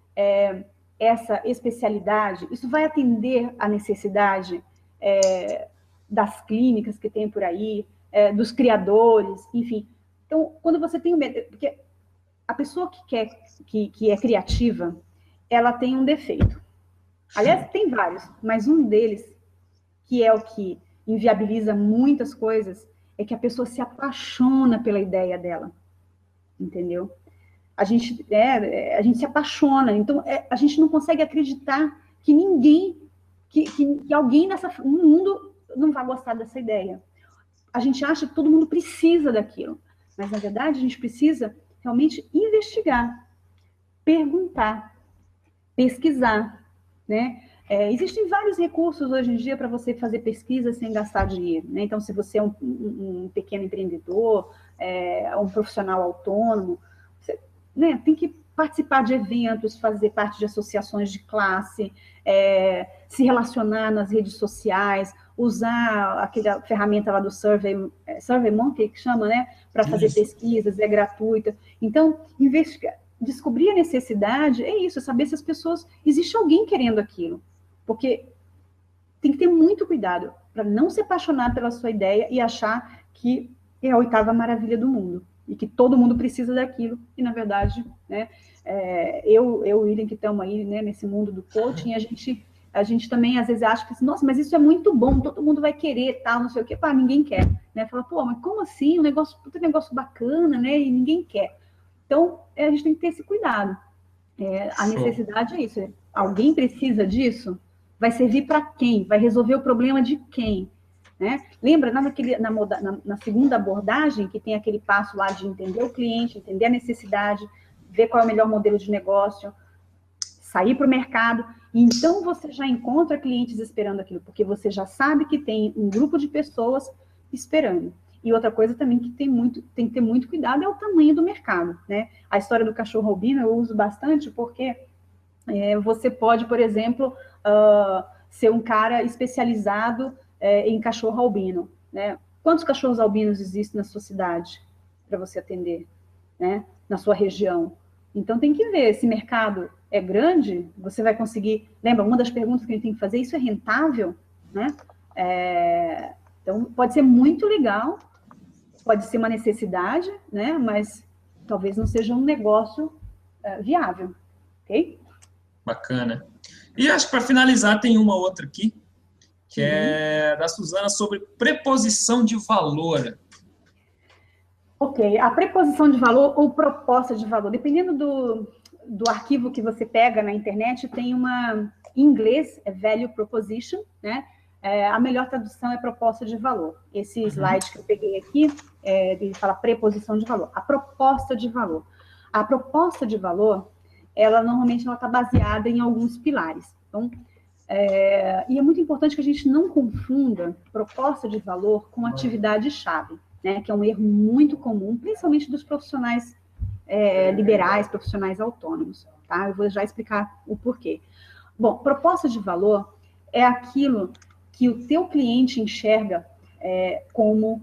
essa especialidade? Isso vai atender a necessidade das clínicas que tem por aí, dos criadores, enfim. Então, quando você tem o medo, porque a pessoa que é criativa, ela tem um defeito. Aliás, tem vários, mas um deles, que é o que inviabiliza muitas coisas, é que a pessoa se apaixona pela ideia dela, entendeu? A gente se apaixona, então a gente não consegue acreditar que ninguém, que alguém no mundo não vai gostar dessa ideia. A gente acha que todo mundo precisa daquilo, mas na verdade a gente precisa realmente investigar, perguntar, pesquisar, né? Existem vários recursos hoje em dia para você fazer pesquisa sem gastar dinheiro, né? Então, se você é um pequeno empreendedor, um profissional autônomo, você, né, tem que participar de eventos, fazer parte de associações de classe, se relacionar nas redes sociais, usar aquela ferramenta lá do SurveyMonkey, que chama, né, para fazer pesquisas, é gratuita. Então, descobrir a necessidade é isso, é saber se as pessoas... Existe alguém querendo aquilo. Porque tem que ter muito cuidado para não se apaixonar pela sua ideia e achar que é a oitava maravilha do mundo e que todo mundo precisa daquilo. E, na verdade, né, eu e o William, que estamos aí, né, nesse mundo do coaching, a gente também, às vezes, acha que, assim, nossa, mas isso é muito bom, todo mundo vai querer, tal, não sei o quê. Pá, ninguém quer. Né? Fala, pô, mas como assim? Puta negócio bacana, né? E ninguém quer. Então, a gente tem que ter esse cuidado. A necessidade é isso. Alguém precisa disso? Vai servir para quem? Vai resolver o problema de quem? Né? Lembra, na segunda abordagem, que tem aquele passo lá de entender o cliente, entender a necessidade, ver qual é o melhor modelo de negócio, sair para o mercado, e então você já encontra clientes esperando aquilo, porque você já sabe que tem um grupo de pessoas esperando. E outra coisa também que tem que ter muito cuidado é o tamanho do mercado, né? A história do cachorro albino eu uso bastante porque você pode, por exemplo, ser um cara especializado em cachorro albino, né? Quantos cachorros albinos existem na sua cidade para você atender, né? Na sua região? Então tem que ver, esse mercado é grande, você vai conseguir... Lembra, uma das perguntas que a gente tem que fazer, isso é rentável, né? Então pode ser muito legal, pode ser uma necessidade, né? Mas talvez não seja um negócio viável, ok? Bacana. E acho que para finalizar tem uma outra aqui, que é da Suzana, sobre preposição de valor. Ok, a preposição de valor ou proposta de valor, dependendo do arquivo que você pega na internet, tem uma, em inglês, é value proposition, né? A melhor tradução é proposta de valor. Esse slide que eu peguei aqui, ele fala preposição de valor. A proposta de valor. A proposta de valor, ela normalmente está baseada em alguns pilares. Então, e é muito importante que a gente não confunda proposta de valor com atividade-chave, né, que é um erro muito comum, principalmente dos profissionais liberais, profissionais autônomos. Tá? Eu vou já explicar o porquê. Bom, proposta de valor é aquilo que o teu cliente enxerga como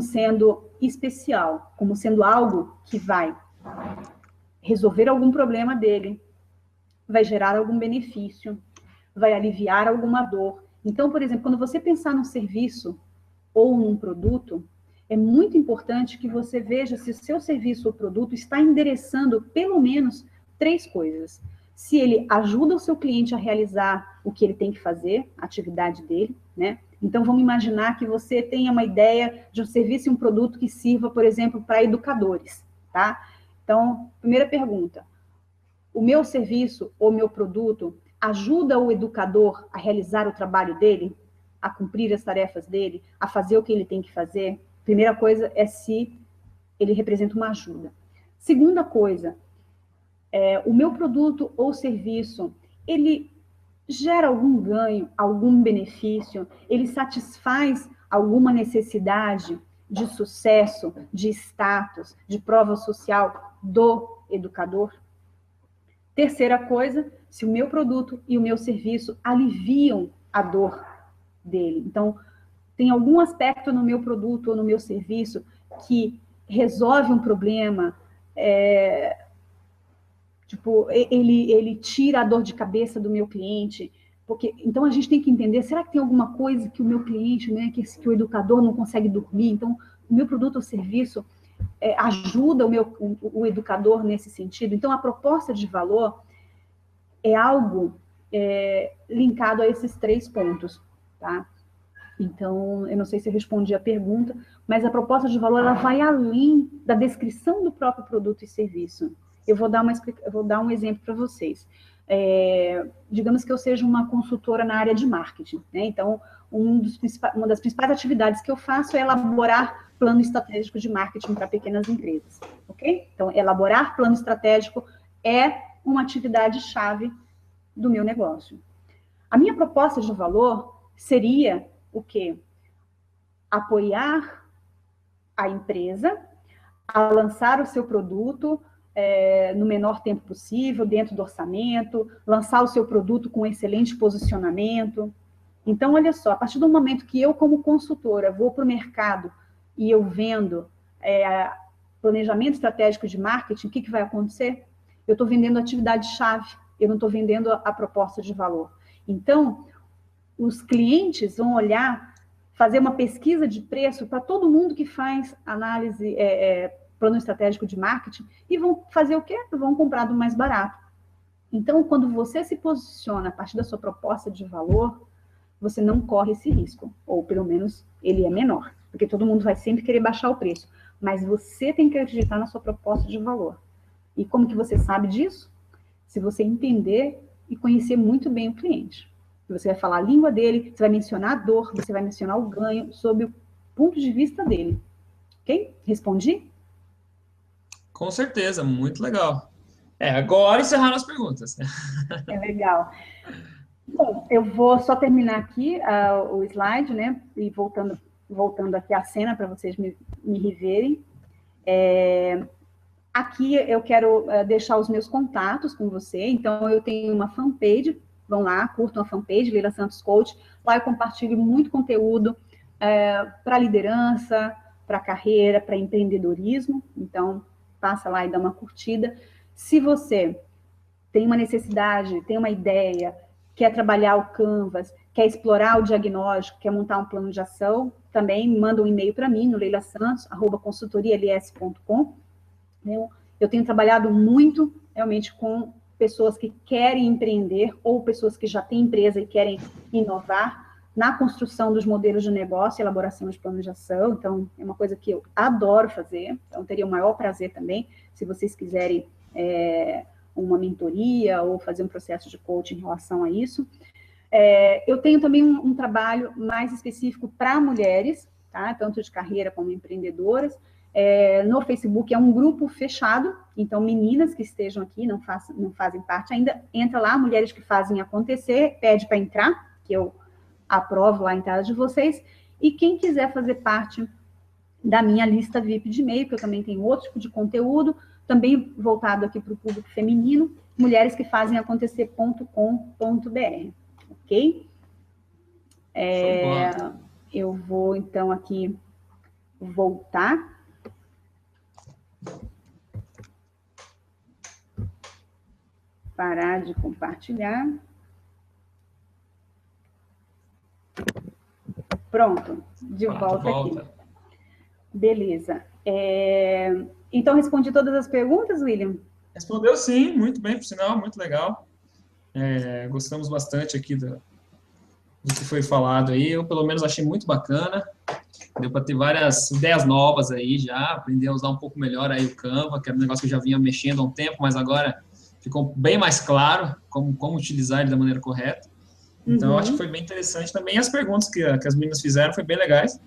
sendo especial, como sendo algo que vai resolver algum problema dele, vai gerar algum benefício, vai aliviar alguma dor. Então, por exemplo, quando você pensar num serviço ou num produto, é muito importante que você veja se o seu serviço ou produto está endereçando pelo menos 3 coisas. Se ele ajuda o seu cliente a realizar o que ele tem que fazer, a atividade dele, né? Então, vamos imaginar que você tenha uma ideia de um serviço e um produto que sirva, por exemplo, para educadores, tá? Então, primeira pergunta, o meu serviço ou meu produto ajuda o educador a realizar o trabalho dele, a cumprir as tarefas dele, a fazer o que ele tem que fazer? Primeira coisa é se ele representa uma ajuda. Segunda coisa, o meu produto ou serviço, ele gera algum ganho, algum benefício, ele satisfaz alguma necessidade de sucesso, de status, de prova social do educador? Terceira coisa, se o meu produto e o meu serviço aliviam a dor dele. Então, tem algum aspecto no meu produto ou no meu serviço que resolve um problema, tipo, ele tira a dor de cabeça do meu cliente, porque então a gente tem que entender, será que tem alguma coisa que o meu cliente, né, que o educador não consegue dormir? Então, o meu produto ou serviço ajuda o educador nesse sentido? Então, a proposta de valor é algo linkado a esses 3 pontos, tá? Então, eu não sei se eu respondi a pergunta, mas a proposta de valor ela vai além da descrição do próprio produto e serviço. Eu vou dar um exemplo para vocês. Digamos que eu seja uma consultora na área de marketing, né? Então, uma das principais atividades que eu faço é elaborar plano estratégico de marketing para pequenas empresas, ok? Então, elaborar plano estratégico é uma atividade-chave do meu negócio. A minha proposta de valor seria o quê? Apoiar a empresa a lançar o seu produto no menor tempo possível, dentro do orçamento, lançar o seu produto com excelente posicionamento. Então, olha só, a partir do momento que eu, como consultora, vou para o mercado e eu vendo planejamento estratégico de marketing, o que vai acontecer? Eu estou vendendo atividade-chave, eu não estou vendendo a proposta de valor. Então, os clientes vão olhar, fazer uma pesquisa de preço para todo mundo que faz análise, plano estratégico de marketing, e vão fazer o quê? Vão comprar do mais barato. Então, quando você se posiciona a partir da sua proposta de valor, você não corre esse risco, ou pelo menos ele é menor, porque todo mundo vai sempre querer baixar o preço, mas você tem que acreditar na sua proposta de valor. E como que você sabe disso? Se você entender e conhecer muito bem o cliente. Você vai falar a língua dele, você vai mencionar a dor, você vai mencionar o ganho, sob o ponto de vista dele. Ok? Respondi? Com certeza, muito legal. Agora encerraram as perguntas. É legal. Bom, eu vou só terminar aqui o slide, né? E voltando aqui à cena para vocês me reverem. Aqui eu quero deixar os meus contatos com você. Então, eu tenho uma fanpage. Vão lá, curtam a fanpage, Leila Santos Coach. Lá eu compartilho muito conteúdo para liderança, para carreira, para empreendedorismo. Então, passa lá e dá uma curtida. Se você tem uma necessidade, tem uma ideia, quer trabalhar o Canvas, quer explorar o diagnóstico, quer montar um plano de ação, também manda um e-mail para mim, no leilasantos@consultorials.com. Eu tenho trabalhado muito, realmente, com pessoas que querem empreender ou pessoas que já têm empresa e querem inovar na construção dos modelos de negócio, elaboração de planos de ação. Então, é uma coisa que eu adoro fazer. Então, teria o maior prazer também, se vocês quiserem uma mentoria ou fazer um processo de coaching em relação a isso. Eu tenho também um trabalho mais específico para mulheres, tá? Tanto de carreira como empreendedoras. No Facebook é um grupo fechado, então meninas que estejam aqui, não fazem parte ainda, entra lá, mulheres que fazem acontecer, pede para entrar, que eu aprovo lá a entrada de vocês, e quem quiser fazer parte da minha lista VIP de e-mail, que eu também tenho outro tipo de conteúdo, também voltado aqui para o público feminino, mulheresquefazemeacontecer.com.br, ok? Eu vou, então, aqui voltar. Parar de compartilhar. Pronto, de volta aqui. Beleza. Então, respondi todas as perguntas, William? Respondeu sim, muito bem, por sinal, muito legal. Gostamos bastante aqui do que foi falado aí. Eu, pelo menos, achei muito bacana. Deu para ter várias ideias novas aí já, aprender a usar um pouco melhor aí o Canva, que era um negócio que eu já vinha mexendo há um tempo, mas agora ficou bem mais claro como utilizar ele da maneira correta. Então, eu acho que foi bem interessante também. As perguntas que as meninas fizeram foi bem legais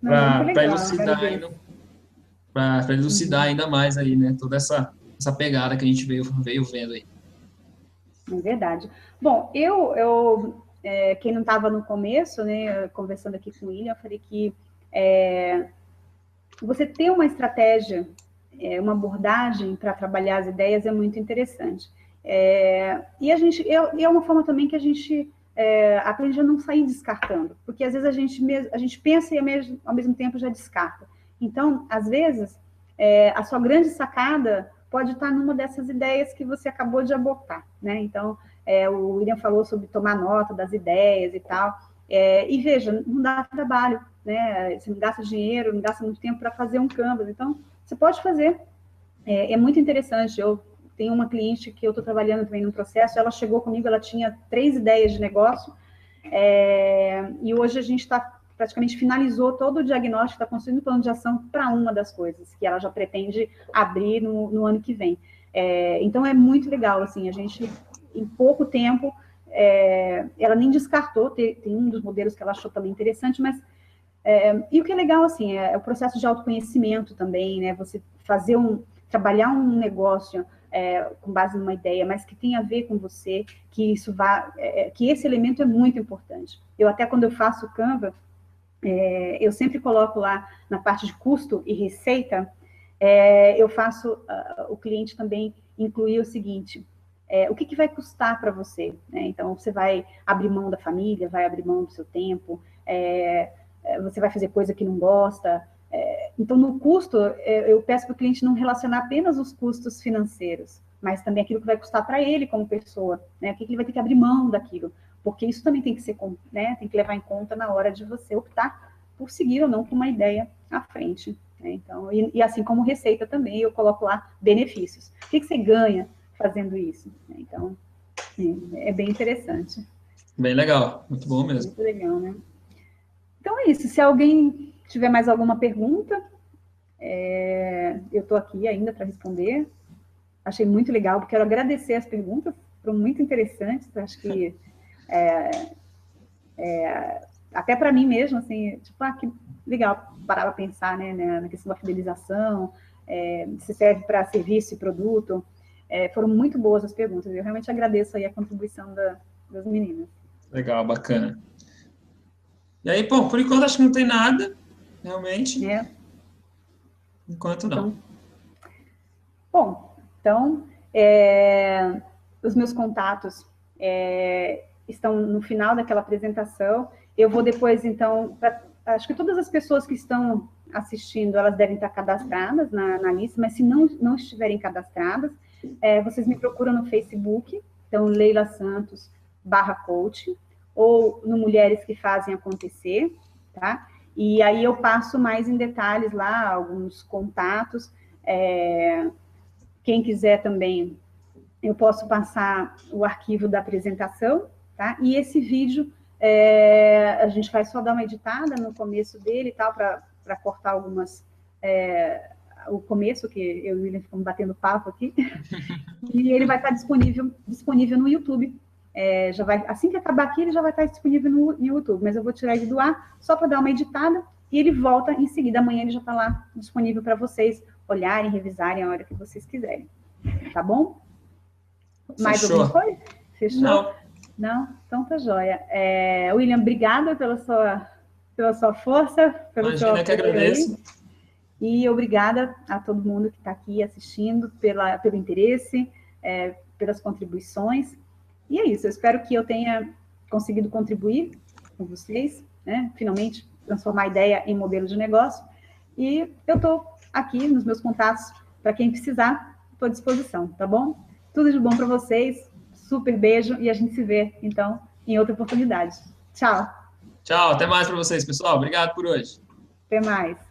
para elucidar ainda mais aí, né? Toda essa pegada que a gente veio vendo aí. É verdade. Bom, quem não estava no começo, né, conversando aqui com o William, eu falei que você ter uma estratégia, uma abordagem para trabalhar as ideias é muito interessante. E é uma forma também que a gente aprende a não sair descartando, porque às vezes a gente pensa e ao mesmo tempo já descarta. Então, às vezes, a sua grande sacada pode estar numa dessas ideias que você acabou de abortar, né? Então, o William falou sobre tomar nota das ideias e tal, e veja, não dá trabalho, né? Você não gasta dinheiro, não gasta muito tempo para fazer um Canvas, então você pode fazer. É muito interessante. Eu tenho uma cliente que eu estou trabalhando também no processo, ela chegou comigo, ela tinha 3 ideias de negócio, e hoje a gente praticamente finalizou todo o diagnóstico, está construindo um plano de ação para uma das coisas, que ela já pretende abrir no ano que vem. Então, é muito legal, assim, a gente, em pouco tempo, ela nem descartou, tem um dos modelos que ela achou também interessante, mas e o que é legal, assim, é o processo de autoconhecimento também, né? Você trabalhar um negócio com base numa ideia, mas que tem a ver com você, que que esse elemento é muito importante. Eu até, quando eu faço o Canva, eu sempre coloco lá na parte de custo e receita, eu faço o cliente também incluir o seguinte: o que vai custar para você, né? Então, você vai abrir mão da família, vai abrir mão do seu tempo, você vai fazer coisa que não gosta. Então, no custo, eu peço para o cliente não relacionar apenas os custos financeiros, mas também aquilo que vai custar para ele como pessoa, né? O que ele vai ter que abrir mão daquilo, porque isso também tem que ser, né? Tem que levar em conta na hora de você optar por seguir ou não com uma ideia à frente, né? Então, e assim como receita também, eu coloco lá benefícios. O que você ganha fazendo isso? Então, é bem interessante. Bem legal, muito bom mesmo. Muito legal, né? Então é isso. Se alguém tiver mais alguma pergunta, eu estou aqui ainda para responder. Achei muito legal, quero agradecer as perguntas, foram muito interessantes. Acho que até para mim mesmo, assim, tipo, que legal parar para pensar, né, na questão da fidelização, se serve para serviço e produto. Foram muito boas as perguntas. Eu realmente agradeço aí a contribuição das meninas. Legal, bacana. E aí, bom, por enquanto acho que não tem nada, realmente. Enquanto não. Então, os meus contatos estão no final daquela apresentação. Eu vou depois, então, acho que todas as pessoas que estão assistindo, elas devem estar cadastradas na lista, mas se não estiverem cadastradas, vocês me procuram no Facebook, então, Leila Santos /coach, ou no Mulheres que Fazem Acontecer, tá? E aí eu passo mais em detalhes lá, alguns contatos. Quem quiser também, eu posso passar o arquivo da apresentação, tá? E esse vídeo, a gente vai só dar uma editada no começo dele e tal, para cortar algumas... o começo, que eu e o William ficamos batendo papo aqui, e ele vai estar disponível no YouTube. Assim que acabar aqui, ele já vai estar disponível no YouTube, mas eu vou tirar ele do ar só para dar uma editada, e ele volta em seguida. Amanhã ele já está lá disponível para vocês olharem, revisarem a hora que vocês quiserem. Tá bom? Mais alguma coisa? Fechou? Não? Então tá joia. William, obrigada pela sua força, pelo seu apoio. Que agradeço. E obrigada a todo mundo que está aqui assistindo, pelo interesse, pelas contribuições. E é isso, eu espero que eu tenha conseguido contribuir com vocês, né? Finalmente transformar a ideia em modelo de negócio. E eu estou aqui nos meus contatos, para quem precisar, estou à disposição, tá bom? Tudo de bom para vocês, super beijo, e a gente se vê, então, em outra oportunidade. Tchau. Tchau, até mais para vocês, pessoal. Obrigado por hoje. Até mais.